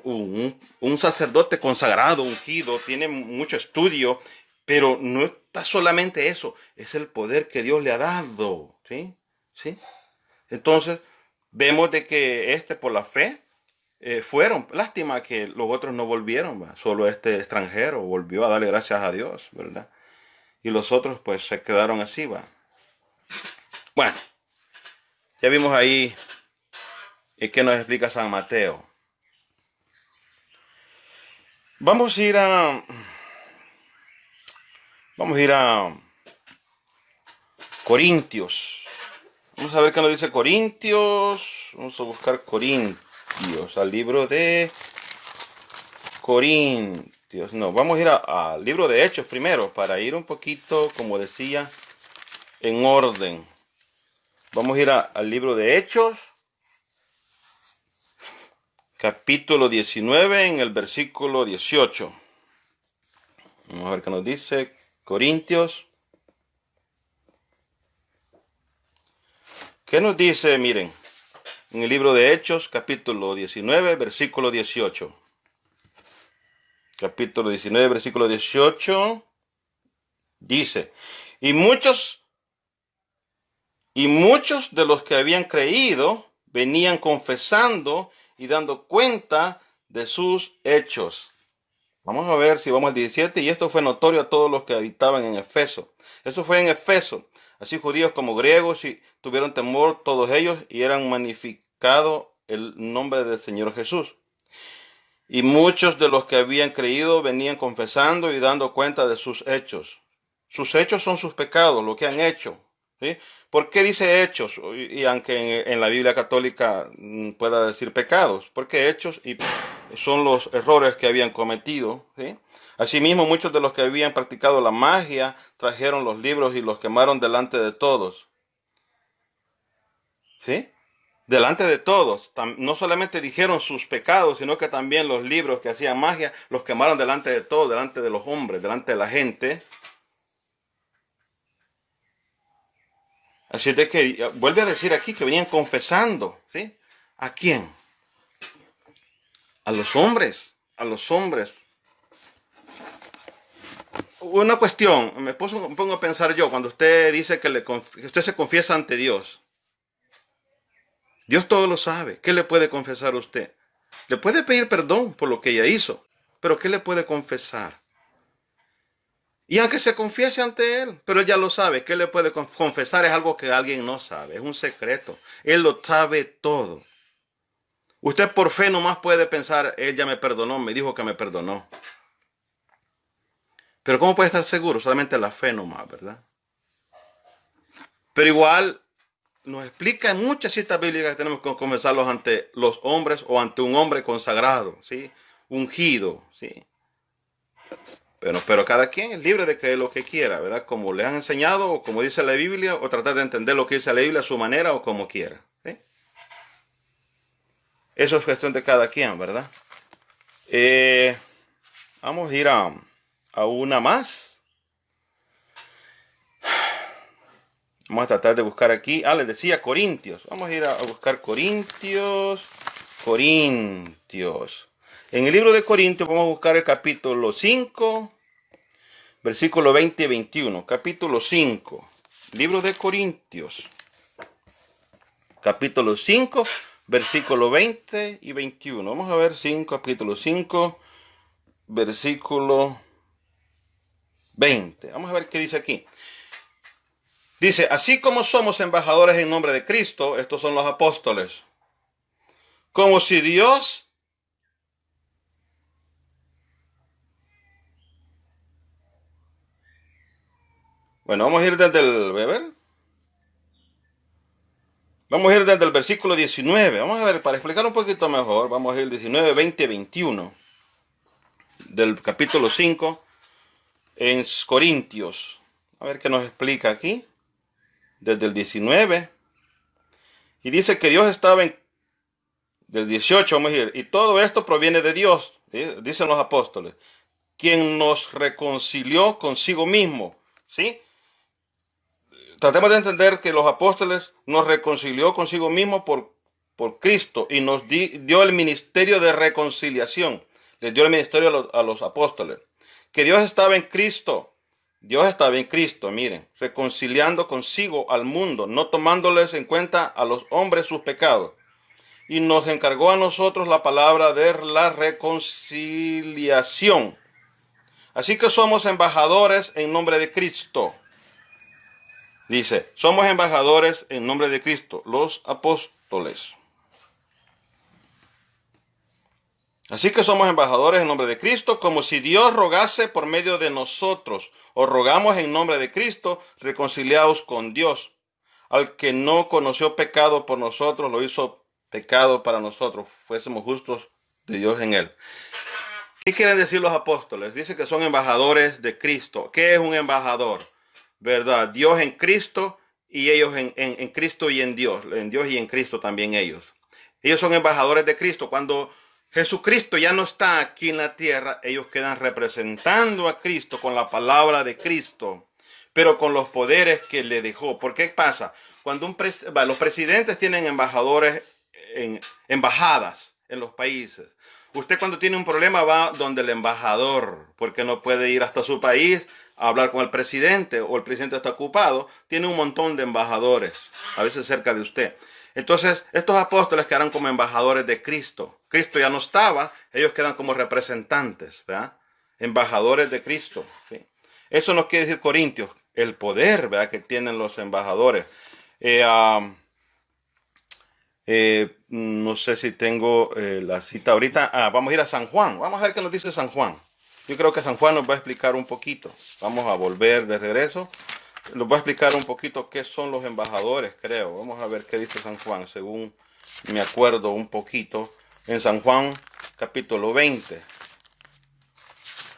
un sacerdote consagrado, ungido, tiene mucho estudio, pero no está solamente eso, es el poder que Dios le ha dado, ¿sí? ¿Sí? Entonces, vemos de que por la fe fueron. Lástima que los otros no volvieron, ¿va? Solo este extranjero volvió a darle gracias a Dios, ¿verdad? Y los otros pues se quedaron así, va. Bueno, ya vimos ahí qué nos explica San Mateo. Vamos a ir a Corintios. Vamos a ver qué nos dice Corintios. Vamos a buscar Corintios, al libro de Corintios. No, vamos a ir al libro de Hechos primero, para ir un poquito, como decía, en orden. Vamos a ir al libro de Hechos, capítulo 19, en el versículo 18. Vamos a ver qué nos dice Corintios. ¿Qué nos dice? Miren, en el libro de Hechos, capítulo 19, versículo 18. Capítulo 19, versículo 18. Dice, y muchos Y muchos de los que habían creído venían confesando y dando cuenta de sus hechos. Vamos a ver si vamos al 17. Y esto fue notorio a todos los que habitaban en Efeso. Eso fue en Efeso. Así judíos como griegos y tuvieron temor todos ellos y eran magnificado el nombre del Señor Jesús. Y muchos de los que habían creído venían confesando y dando cuenta de sus hechos. Sus hechos son sus pecados, lo que han hecho. ¿Sí? ¿Por qué dice hechos? Y aunque en la Biblia católica pueda decir pecados, porque hechos y son los errores que habían cometido. ¿Sí? Asimismo, muchos de los que habían practicado la magia trajeron los libros y los quemaron delante de todos. ¿Sí? Delante de todos. No solamente dijeron sus pecados, sino que también los libros que hacían magia los quemaron delante de todos, delante de los hombres, delante de la gente. Así de que vuelve a decir aquí que venían confesando, ¿sí? ¿A quién? A los hombres, a los hombres. Una cuestión, me pongo a pensar yo, cuando usted dice que usted se confiesa ante Dios, Dios todo lo sabe. ¿Qué le puede confesar a usted? Le puede pedir perdón por lo que ella hizo, pero ¿qué le puede confesar? Y aunque se confiese ante Él, pero Él ya lo sabe. ¿Qué le puede confesar? Es algo que alguien no sabe, es un secreto. Él lo sabe todo. Usted por fe nomás puede pensar, Él ya me perdonó, me dijo que me perdonó. Pero ¿cómo puede estar seguro? Solamente la fe nomás, ¿verdad? Pero igual nos explica en muchas citas bíblicas que tenemos que confesarlos ante los hombres o ante un hombre consagrado, ¿sí? Ungido, ¿sí? Pero cada quien es libre de creer lo que quiera, ¿verdad? Como le han enseñado, o como dice la Biblia, o tratar de entender lo que dice la Biblia a su manera o como quiera, ¿sí? Eso es cuestión de cada quien, ¿verdad? Vamos a ir a una más. Vamos a tratar de buscar aquí. Les decía Corintios. Vamos a ir a buscar Corintios. Corintios. En el libro de Corintios vamos a buscar el capítulo 5, versículo 20 y 21. Capítulo 5. Libro de Corintios. Capítulo 5, versículo 20 y 21. Vamos a ver capítulo 5, versículo 20. Vamos a ver qué dice aquí. Dice, así como somos embajadores en nombre de Cristo, estos son los apóstoles, como si Dios vamos a ir desde el versículo 19. Vamos a ver, para explicar un poquito mejor, vamos a ir 19, 20, 21 del capítulo 5 en Corintios. A ver qué nos explica aquí. Desde el 19. Y dice que Dios estaba del 18, vamos a ir. Y todo esto proviene de Dios, ¿sí? Dicen los apóstoles, quien nos reconcilió consigo mismo, ¿sí? Tratemos de entender que los apóstoles nos reconcilió consigo mismo por Cristo y nos dio el ministerio de reconciliación. Les dio el ministerio a los apóstoles. Que Dios estaba en Cristo. Dios estaba en Cristo, miren, reconciliando consigo al mundo, no tomándoles en cuenta a los hombres sus pecados. Y nos encargó a nosotros la palabra de la reconciliación. Así que somos embajadores en nombre de Cristo. Dice, somos embajadores en nombre de Cristo, los apóstoles. Así que somos embajadores en nombre de Cristo, como si Dios rogase por medio de nosotros. Os rogamos en nombre de Cristo, reconciliaos con Dios. Al que no conoció pecado por nosotros, lo hizo pecado para nosotros. Fuésemos justos de Dios en él. ¿Qué quieren decir los apóstoles? Dice que son embajadores de Cristo. ¿Qué es un embajador? ¿Verdad? Dios en Cristo y ellos en Cristo y en Dios y en Cristo también ellos. Ellos son embajadores de Cristo. Cuando Jesucristo ya no está aquí en la tierra, ellos quedan representando a Cristo con la palabra de Cristo, pero con los poderes que le dejó. ¿Por qué pasa? Cuando los presidentes tienen embajadores en embajadas en los países. Usted cuando tiene un problema va donde el embajador, porque no puede ir hasta su país a hablar con el presidente o el presidente está ocupado, tiene un montón de embajadores, a veces cerca de usted. Entonces, estos apóstoles quedaron como embajadores de Cristo. Cristo ya no estaba, ellos quedan como representantes, ¿verdad? Embajadores de Cristo. ¿Sí? Eso nos quiere decir Corintios, el poder, ¿verdad?, que tienen los embajadores. No sé si tengo la cita ahorita. Vamos a ir a San Juan. Vamos a ver qué nos dice San Juan. Yo creo que San Juan nos va a explicar un poquito. Vamos a volver de regreso. Nos va a explicar un poquito qué son los embajadores, creo. Vamos a ver qué dice San Juan, según me acuerdo un poquito. En San Juan, capítulo 20.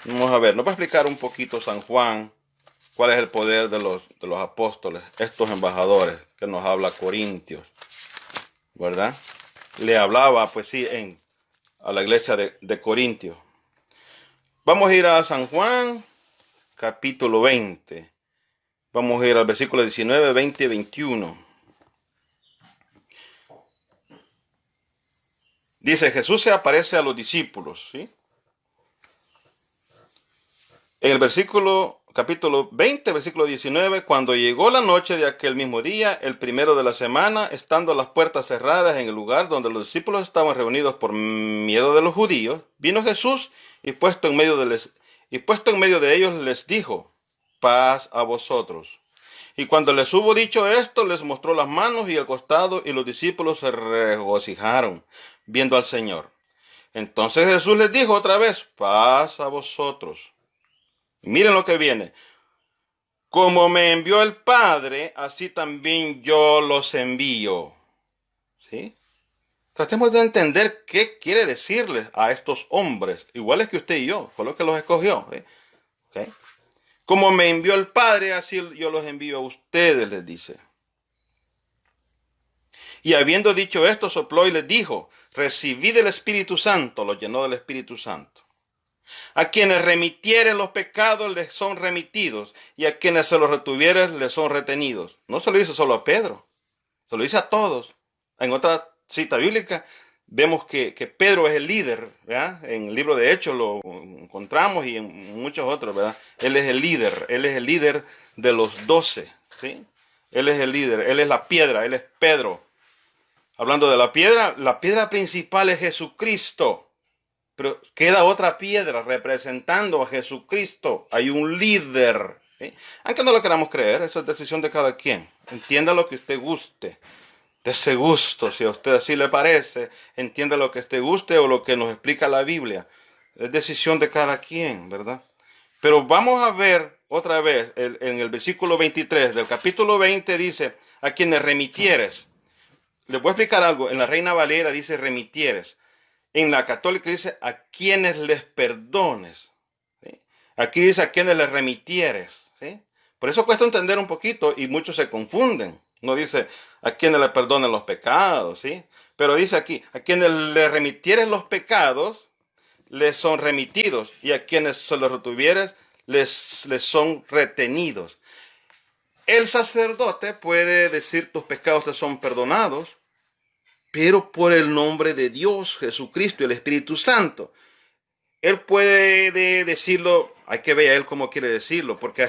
Vamos a ver, nos va a explicar un poquito San Juan, cuál es el poder de los apóstoles, estos embajadores que nos habla Corintios, ¿verdad? Le hablaba, pues sí, a la iglesia de Corintios. Vamos a ir a San Juan, capítulo 20. Vamos a ir al versículo 19, 20 y 21. Dice, Jesús se aparece a los discípulos, ¿sí? En el capítulo 20, versículo 19, cuando llegó la noche de aquel mismo día, el primero de la semana, estando las puertas cerradas en el lugar donde los discípulos estaban reunidos por miedo de los judíos, vino Jesús y puesto en medio de ellos les dijo, paz a vosotros. Y cuando les hubo dicho esto, les mostró las manos y el costado, y los discípulos se regocijaron viendo al Señor. Entonces Jesús les dijo otra vez, paz a vosotros. Miren lo que viene. Como me envió el Padre, así también yo los envío. ¿Sí? Tratemos de entender qué quiere decirles a estos hombres, iguales que usted y yo, fue lo que los escogió. ¿Sí? ¿Okay? Como me envió el Padre, así yo los envío a ustedes, les dice. Y habiendo dicho esto, sopló y les dijo, recibid el Espíritu Santo, los llenó del Espíritu Santo. A quienes remitieren los pecados les son remitidos, y a quienes se los retuvieren les son retenidos. No se lo dice solo a Pedro, se lo dice a todos. En otra cita bíblica vemos que Pedro es el líder, ¿verdad? En el libro de Hechos lo encontramos y en muchos otros, ¿verdad? Él es el líder de los 12, ¿sí? Él es el líder, él es la piedra, él es Pedro. Hablando de la piedra principal es Jesucristo. Pero queda otra piedra representando a Jesucristo. Hay un líder. ¿Sí? Aunque no lo queramos creer, eso es decisión de cada quien. Entienda lo que usted guste. De ese gusto, si a usted así le parece, entienda lo que usted guste o lo que nos explica la Biblia. Es decisión de cada quien, ¿verdad? Pero vamos a ver otra vez, en el versículo 23 del capítulo 20 dice, a quienes remitieres. Les voy a explicar algo. En la Reina Valera dice remitieres. En la católica dice a quienes les perdones. ¿Sí? Aquí dice a quienes les remitieres. ¿Sí? Por eso cuesta entender un poquito y muchos se confunden. No dice a quienes les perdonen los pecados. ¿Sí? Pero dice aquí, a quienes les remitieres los pecados, les son remitidos. Y a quienes se los retuvieres, les son retenidos. El sacerdote puede decir tus pecados te son perdonados, pero por el nombre de Dios, Jesucristo y el Espíritu Santo. Él puede decirlo, hay que ver a él cómo quiere decirlo, porque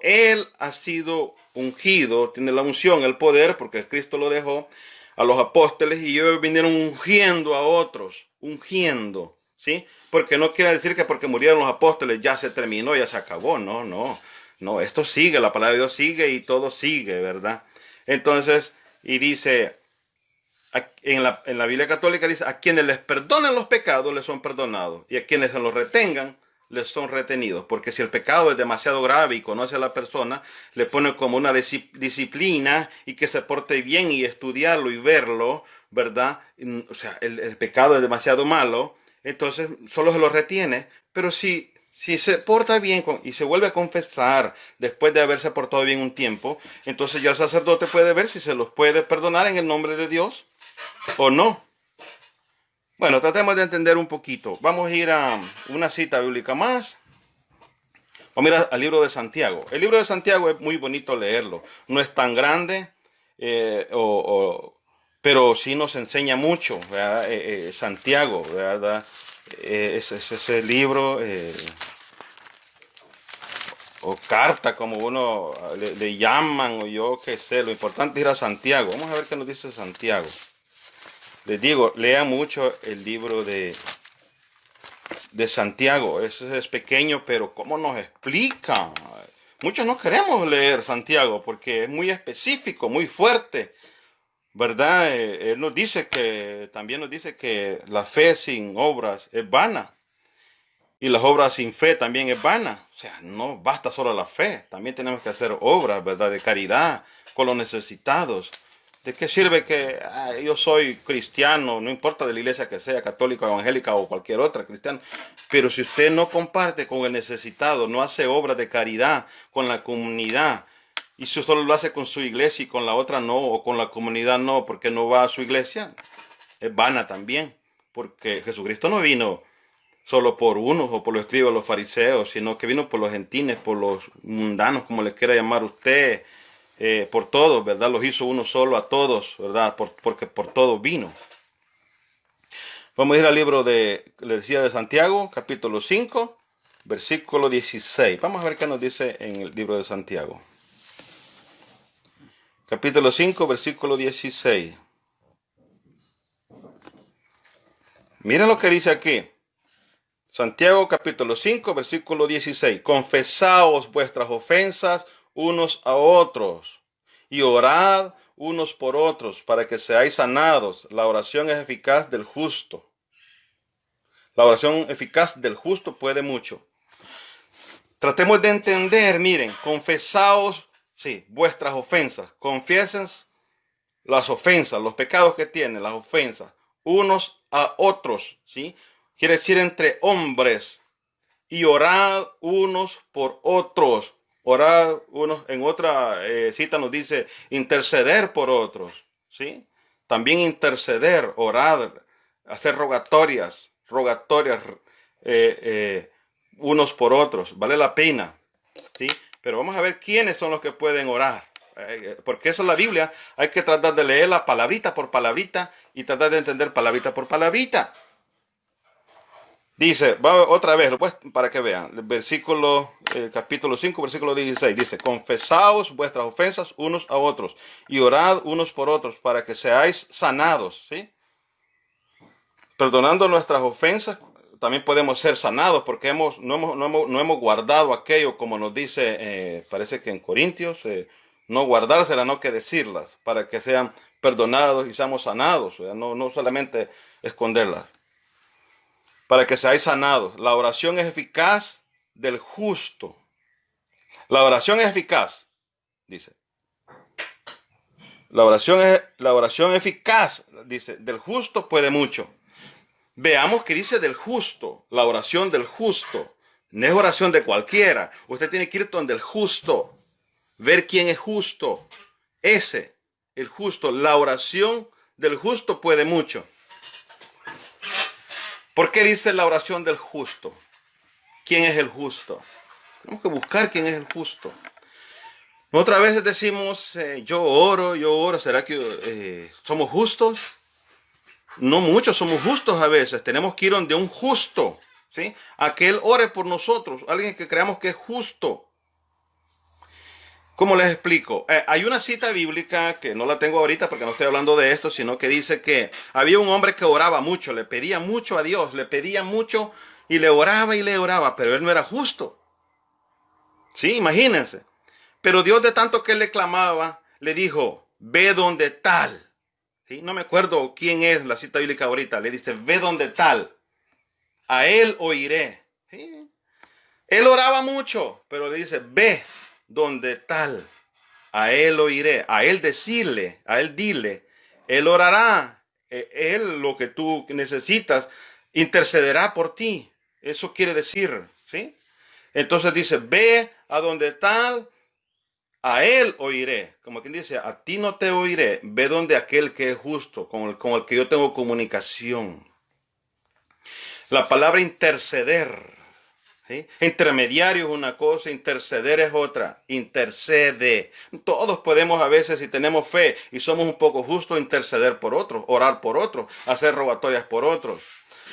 él ha sido ungido, tiene la unción, el poder, porque Cristo lo dejó a los apóstoles y ellos vinieron ungiendo a otros, ungiendo, ¿sí? Porque no quiere decir que porque murieron los apóstoles ya se terminó, ya se acabó, no, esto sigue, la palabra de Dios sigue y todo sigue, ¿verdad? Entonces, y dice, en la Biblia católica dice, a quienes les perdonen los pecados les son perdonados, y a quienes se los retengan les son retenidos, porque si el pecado es demasiado grave y conoce a la persona, le pone como una disciplina y que se porte bien y estudiarlo y verlo, ¿verdad? O sea, el pecado es demasiado malo, entonces solo se lo retiene, pero si se porta bien y se vuelve a confesar después de haberse portado bien un tiempo, entonces ya el sacerdote puede ver si se los puede perdonar en el nombre de Dios o no. Bueno, tratemos de entender un poquito. Vamos a ir a una cita bíblica más. Vamos a ir al libro de Santiago. El libro de Santiago es muy bonito leerlo. No es tan grande, pero sí nos enseña mucho, ¿verdad? Santiago, ¿verdad? Ese libro. o carta, como uno le llaman, o yo qué sé. Lo importante es ir a Santiago. Vamos a ver qué nos dice Santiago. Les digo, lean mucho el libro de Santiago. Ese es pequeño, pero ¿cómo nos explica? Muchos no queremos leer Santiago porque es muy específico, muy fuerte, ¿verdad? Él nos dice también nos dice que la fe sin obras es vana. Y las obras sin fe también es vana. O sea, no basta solo la fe. También tenemos que hacer obras, ¿verdad? De caridad con los necesitados. ¿De qué sirve que yo soy cristiano? No importa de la iglesia que sea, católica, evangélica o cualquier otra, cristiana. Pero si usted no comparte con el necesitado, no hace obras de caridad con la comunidad, y si solo lo hace con su iglesia y con la otra no, o con la comunidad no, porque no va a su iglesia, es vana también. Porque Jesucristo no vino solo por unos o por los escribas, los fariseos, sino que vino por los gentiles, por los mundanos, como les quiera llamar usted, por todos, ¿verdad? Los hizo uno solo a todos, ¿verdad? Porque por todos vino. Vamos a ir al libro le decía, de Santiago, capítulo 5, versículo 16. Vamos a ver qué nos dice en el libro de Santiago. Capítulo 5, versículo 16. Miren lo que dice aquí. Santiago capítulo 5, versículo 16. Confesaos vuestras ofensas unos a otros y orad unos por otros para que seáis sanados. La oración es eficaz del justo. La oración eficaz del justo puede mucho. Tratemos de entender, miren, confesaos, sí, vuestras ofensas. Confiesen las ofensas, los pecados que tienen, las ofensas, unos a otros, ¿sí? Quiere decir entre hombres. Y orad unos por otros. Orad unos, en otra cita nos dice interceder por otros, ¿sí? También interceder, orar, hacer rogatorias, unos por otros. Vale la pena, ¿sí? Pero vamos a ver quiénes son los que pueden orar. Porque eso es la Biblia. Hay que tratar de leerla palabrita por palabrita y tratar de entender palabrita por palabrita. Dice, va otra vez, pues, para que vean, versículo, capítulo 5, versículo 16, dice, confesaos vuestras ofensas unos a otros y orad unos por otros para que seáis sanados, ¿sí? Perdonando nuestras ofensas, también podemos ser sanados porque no hemos guardado aquello, como nos dice, parece que en Corintios, no guardárselas, no que decirlas, para que sean perdonados y seamos sanados, o sea, no solamente esconderlas. Para que seáis sanados. La oración es eficaz del justo. La oración es eficaz, dice. La oración eficaz, dice, del justo puede mucho. Veamos que dice del justo, la oración del justo. No es oración de cualquiera. Usted tiene que ir donde el justo, ver quién es justo. Ese, el justo. La oración del justo puede mucho. ¿Por qué dice la oración del justo? ¿Quién es el justo? Tenemos que buscar quién es el justo. Otras veces decimos, yo oro. ¿Será que somos justos? No muchos somos justos a veces. Tenemos que ir donde un justo, ¿sí? A que Él ore por nosotros. Alguien que creamos que es justo. ¿Cómo les explico? Hay una cita bíblica que no la tengo ahorita porque no estoy hablando de esto, sino que dice que había un hombre que oraba mucho, le pedía mucho a Dios, le pedía mucho y le oraba, pero él no era justo. Sí, imagínense. Pero Dios, de tanto que él le clamaba, le dijo, ve donde tal. ¿Sí? No me acuerdo quién es la cita bíblica ahorita. Le dice, ve donde tal. A él oiré. ¿Sí? Él oraba mucho, pero le dice, ve donde tal, a él oiré, a él decirle, a él dile, él orará, él lo que tú necesitas, intercederá por ti. Eso quiere decir, ¿sí? Entonces dice, ve a donde tal, a él oiré. Como quien dice, a ti no te oiré, ve donde aquel que es justo, con el que yo tengo comunicación. La palabra interceder, ¿sí? Intermediario es una cosa, interceder es otra. Intercede. Todos podemos a veces, si tenemos fe y somos un poco justos, interceder por otros, orar por otros, hacer rogatorias por otros.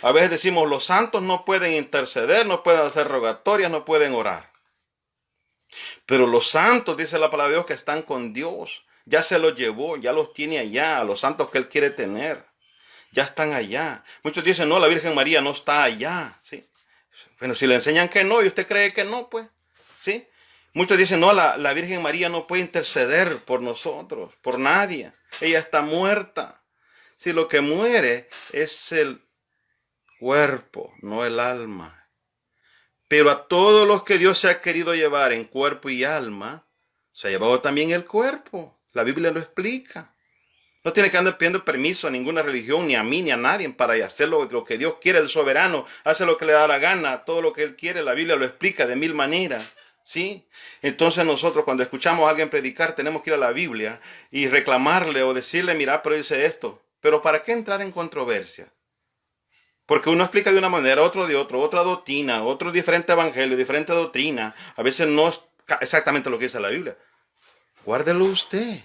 A veces decimos, los santos no pueden interceder, no pueden hacer rogatorias, no pueden orar. Pero los santos, dice la palabra de Dios, que están con Dios, ya se los llevó, ya los tiene allá, a los santos que Él quiere tener. Ya están allá. Muchos dicen, no, la Virgen María no está allá. ¿Sí? Bueno, si le enseñan que no y usted cree que no, pues, ¿sí? Muchos dicen, no, la Virgen María no puede interceder por nosotros, por nadie. Ella está muerta. Si lo que muere es el cuerpo, no el alma. Pero a todos los que Dios se ha querido llevar en cuerpo y alma, se ha llevado también el cuerpo. La Biblia lo explica. No tiene que andar pidiendo permiso a ninguna religión, ni a mí, ni a nadie para hacer lo que Dios quiere. El soberano hace lo que le da la gana, todo lo que Él quiere. La Biblia lo explica de mil maneras. ¿Sí? Entonces nosotros cuando escuchamos a alguien predicar tenemos que ir a la Biblia y reclamarle o decirle, mira, pero dice esto. Pero ¿para qué entrar en controversia? Porque uno explica de una manera, otro de otro, otra doctrina, otro diferente evangelio, diferente doctrina. A veces no es exactamente lo que dice la Biblia. Guárdelo usted.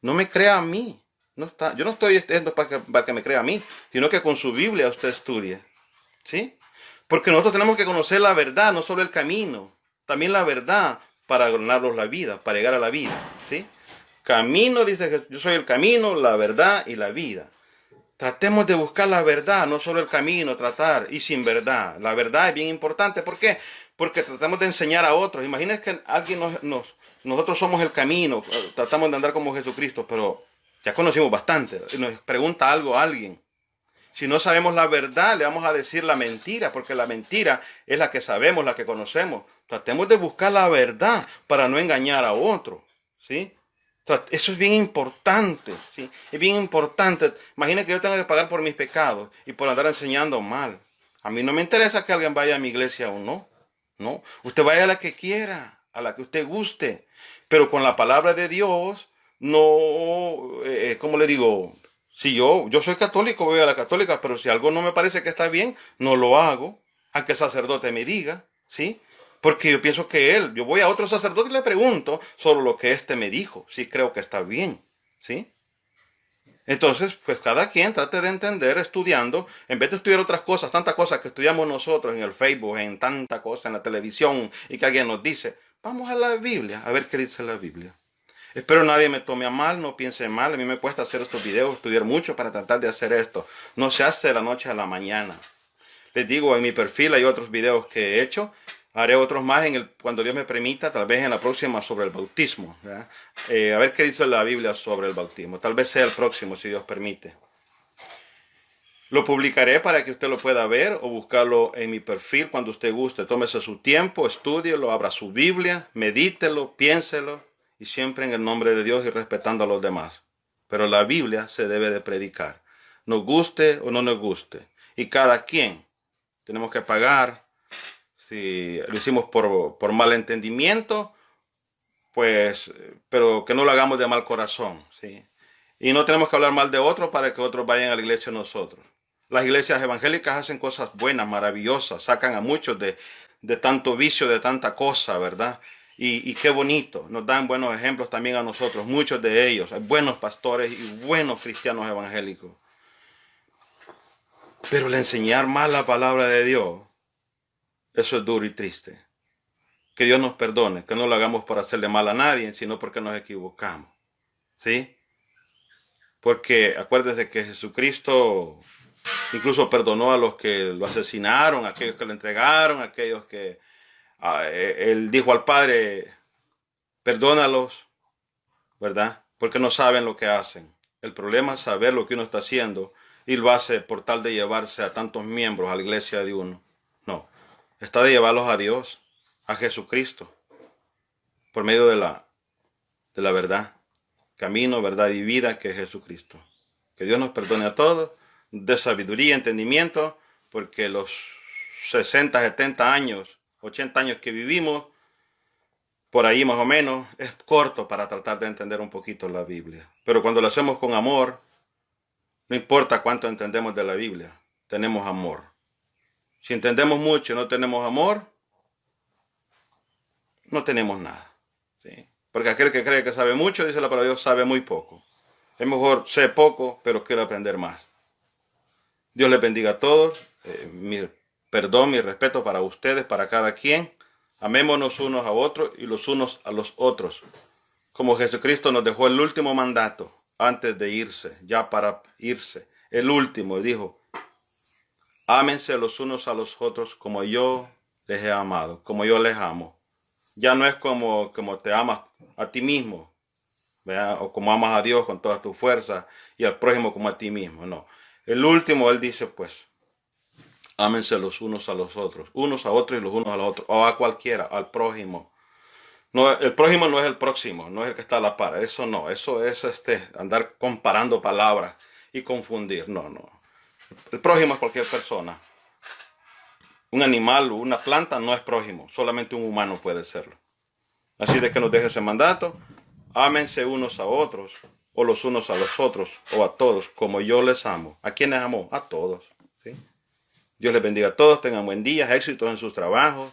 No me crea a mí. No está, yo no estoy estudiando para que me crea a mí, sino que con su Biblia usted estudie. ¿Sí? Porque nosotros tenemos que conocer la verdad, no solo el camino, también la verdad para ganarnos la vida, para llegar a la vida. ¿Sí? Camino, dice que yo soy el camino, la verdad y la vida. Tratemos de buscar la verdad, no solo el camino, tratar y sin verdad. La verdad es bien importante. ¿Por qué? Porque tratamos de enseñar a otros. Imagínense que alguien nosotros somos el camino, tratamos de andar como Jesucristo, pero ya conocimos bastante. Nos pregunta algo a alguien. Si no sabemos la verdad, le vamos a decir la mentira, porque la mentira es la que sabemos, la que conocemos. Tratemos de buscar la verdad para no engañar a otro. ¿Sí? Eso es bien importante, ¿sí? Es bien importante. Imagina que yo tenga que pagar por mis pecados y por andar enseñando mal. A mí no me interesa que alguien vaya a mi iglesia o no. No. Usted vaya a la que quiera, a la que usted guste. Pero con la palabra de Dios, no, ¿cómo le digo? Si yo soy católico, voy a la católica, pero si algo no me parece que está bien, no lo hago. Aunque el sacerdote me diga, ¿sí? Porque yo pienso que yo voy a otro sacerdote y le pregunto sobre lo que éste me dijo, si creo que está bien, ¿sí? Entonces, pues cada quien trate de entender estudiando, en vez de estudiar otras cosas, tantas cosas que estudiamos nosotros en el Facebook, en tanta cosa, en la televisión, y que alguien nos dice, vamos a la Biblia, a ver qué dice la Biblia. Espero nadie me tome a mal, no piense mal, a mí me cuesta hacer estos videos, estudiar mucho para tratar de hacer esto. No se hace de la noche a la mañana. Les digo, en mi perfil hay otros videos que he hecho. Haré otros más cuando Dios me permita, tal vez en la próxima sobre el bautismo. A ver qué dice la Biblia sobre el bautismo. Tal vez sea el próximo, si Dios permite. Lo publicaré para que usted lo pueda ver o buscarlo en mi perfil cuando usted guste. Tómese su tiempo, estúdielo, abra su Biblia, medítelo, piénselo y siempre en el nombre de Dios y respetando a los demás. Pero la Biblia se debe de predicar, nos guste o no nos guste. Y cada quien tenemos que pagar. Si lo hicimos por mal entendimiento, pues, pero que no lo hagamos de mal corazón, ¿sí? Y no tenemos que hablar mal de otros para que otros vayan a la iglesia nosotros. Las iglesias evangélicas hacen cosas buenas, maravillosas, sacan a muchos de tanto vicio, de tanta cosa, ¿verdad? Y qué bonito, nos dan buenos ejemplos también a nosotros, muchos de ellos, hay buenos pastores y buenos cristianos evangélicos. Pero el enseñar mal la palabra de Dios, eso es duro y triste. Que Dios nos perdone, que no lo hagamos por hacerle mal a nadie, sino porque nos equivocamos. ¿Sí? Porque acuérdese que Jesucristo incluso perdonó a los que lo asesinaron, a aquellos que lo entregaron, a aquellos que Él dijo al Padre, perdónalos, ¿verdad? Porque no saben lo que hacen. El problema es saber lo que uno está haciendo y lo hace por tal de llevarse a tantos miembros a la iglesia de uno. No, está de llevarlos a Dios, a Jesucristo, por medio de la verdad, camino, verdad y vida que es Jesucristo. Que Dios nos perdone a todos, de sabiduría, entendimiento, porque los 60, 70 años, 80 años que vivimos, por ahí más o menos, es corto para tratar de entender un poquito la Biblia. Pero cuando lo hacemos con amor, no importa cuánto entendemos de la Biblia, tenemos amor. Si entendemos mucho y no tenemos amor, no tenemos nada. ¿Sí? Porque aquel que cree que sabe mucho, dice la palabra de Dios, sabe muy poco. Es mejor sé poco, pero quiero aprender más. Dios les bendiga a todos. Mi perdón, mi respeto para ustedes, para cada quien. Amémonos unos a otros y los unos a los otros. Como Jesucristo nos dejó el último mandato antes de irse, ya para irse. El último dijo, ámense los unos a los otros como yo les he amado, como yo les amo. Ya no es como te amas a ti mismo, ¿verdad? O como amas a Dios con toda tu fuerza y al prójimo como a ti mismo. No. El último, él dice, pues, ámense los unos a los otros y los unos a los otros, o a cualquiera, al prójimo. No, el prójimo no es el próximo, no es el que está a la par. Eso no, eso es andar comparando palabras y confundir. No, no. El prójimo es cualquier persona. Un animal o una planta no es prójimo, solamente un humano puede serlo. Así de que nos deje ese mandato, ámense unos a otros, o los unos a los otros, o a todos, como yo les amo. ¿A quiénes amo? A todos. ¿Sí? Dios les bendiga a todos, tengan buen día, éxitos en sus trabajos,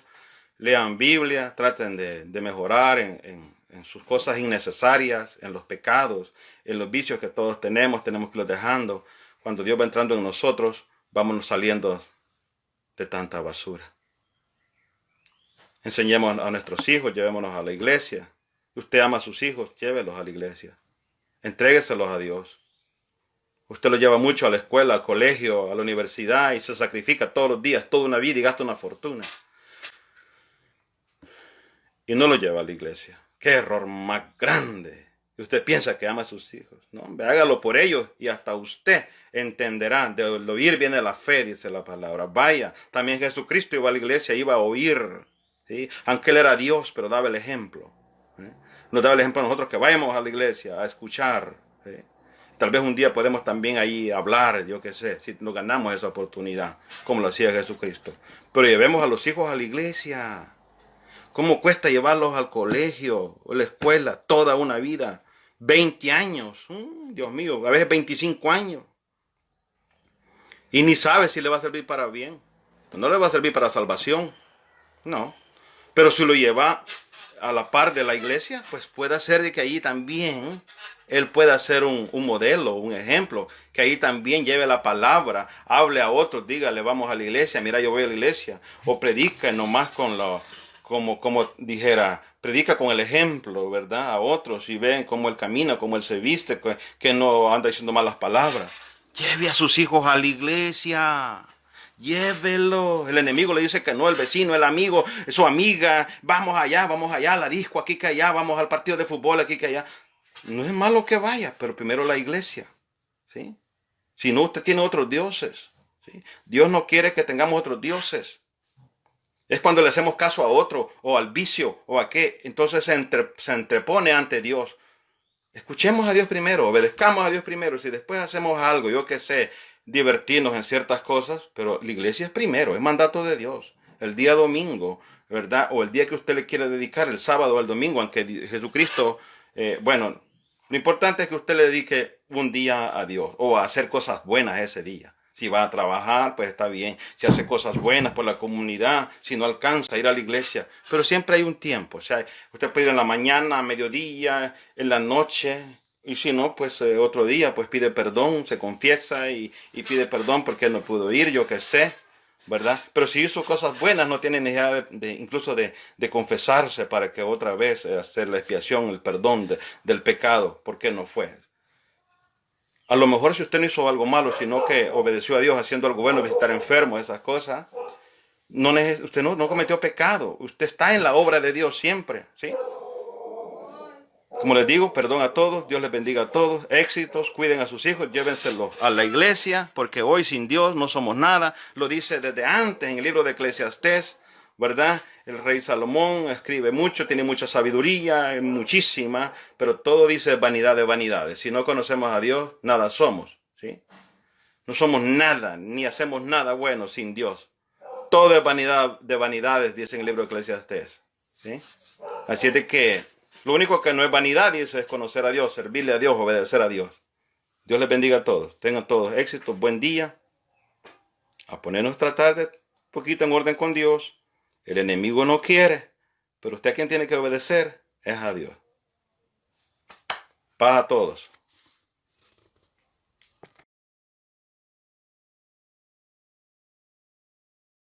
lean Biblia, traten de mejorar en sus cosas innecesarias, en los pecados, en los vicios que todos tenemos que irlos dejando. Cuando Dios va entrando en nosotros, vámonos saliendo de tanta basura. Enseñemos a nuestros hijos, llevémonos a la iglesia. Usted ama a sus hijos, llévelos a la iglesia. Entrégueselos a Dios. Usted los lleva mucho a la escuela, al colegio, a la universidad y se sacrifica todos los días, toda una vida y gasta una fortuna. Y no lo lleva a la iglesia. ¡Qué error más grande! Y usted piensa que ama a sus hijos. No, hombre, hágalo por ellos y hasta usted entenderá. De oír viene la fe, dice la palabra. Vaya, también Jesucristo iba a la iglesia, iba a oír. ¿Sí? Aunque él era Dios, pero daba el ejemplo. ¿Sí? Nos daba el ejemplo a nosotros que vayamos a la iglesia a escuchar. ¿Sí? Tal vez un día podemos también ahí hablar, yo qué sé, si nos ganamos esa oportunidad, como lo hacía Jesucristo. Pero llevemos a los hijos a la iglesia. ¿Cómo cuesta llevarlos al colegio o a la escuela toda una vida? 20 años, Dios mío, a veces 25 años. Y ni sabe si le va a servir para bien. No le va a servir para salvación, no. Pero si lo lleva a la par de la iglesia, pues puede ser que allí también él pueda ser un modelo, un ejemplo. Que ahí también lleve la palabra, hable a otros, dígale, vamos a la iglesia, mira, yo voy a la iglesia. O predica nomás con lo... Como dijera, predica con el ejemplo, ¿verdad? A otros y ven cómo él camina, cómo él se viste, que no anda diciendo malas palabras. Lleve a sus hijos a la iglesia. Llévelo. El enemigo le dice que no, el vecino, el amigo, su amiga, vamos allá, a la disco, aquí que allá, vamos al partido de fútbol, aquí que allá. No es malo que vaya, pero primero la iglesia, ¿sí? Si no, usted tiene otros dioses, ¿sí? Dios no quiere que tengamos otros dioses. Es cuando le hacemos caso a otro, o al vicio, o a qué. Entonces se entrepone ante Dios. Escuchemos a Dios primero, obedezcamos a Dios primero. Si después hacemos algo, yo qué sé, divertirnos en ciertas cosas, pero la iglesia es primero, es mandato de Dios. El día domingo, ¿verdad? O el día que usted le quiere dedicar, el sábado o el domingo, aunque Jesucristo, bueno, lo importante es que usted le dedique un día a Dios, o a hacer cosas buenas ese día. Si va a trabajar, pues está bien. Si hace cosas buenas por la comunidad, si no alcanza a ir a la iglesia. Pero siempre hay un tiempo. O sea, usted puede ir en la mañana, a mediodía, en la noche. Y si no, pues otro día, pues pide perdón, se confiesa y pide perdón porque no pudo ir, yo qué sé, ¿verdad? Pero si hizo cosas buenas, no tiene necesidad incluso de confesarse para que otra vez hacer la expiación, el perdón del pecado, porque no fue. A lo mejor si usted no hizo algo malo, sino que obedeció a Dios haciendo algo bueno, visitar enfermos, esas cosas, usted no cometió pecado. Usted está en la obra de Dios siempre, ¿sí? Como les digo, perdón a todos, Dios les bendiga a todos, éxitos, cuiden a sus hijos, llévenselos a la iglesia, porque hoy sin Dios no somos nada. Lo dice desde antes en el libro de Eclesiastés, ¿verdad? El rey Salomón escribe mucho, tiene mucha sabiduría, muchísima, pero todo dice vanidad de vanidades. Si no conocemos a Dios, nada somos, ¿sí? No somos nada, ni hacemos nada bueno sin Dios. Todo es vanidad de vanidades, dice en el libro de Eclesiastés, ¿sí? Así de que lo único que no es vanidad, dice, es conocer a Dios, servirle a Dios, obedecer a Dios. Dios les bendiga a todos. Tengan todos éxitos, buen día. A ponernos tratar de un poquito en orden con Dios. El enemigo no quiere, pero usted a quien tiene que obedecer es a Dios. Paz a todos.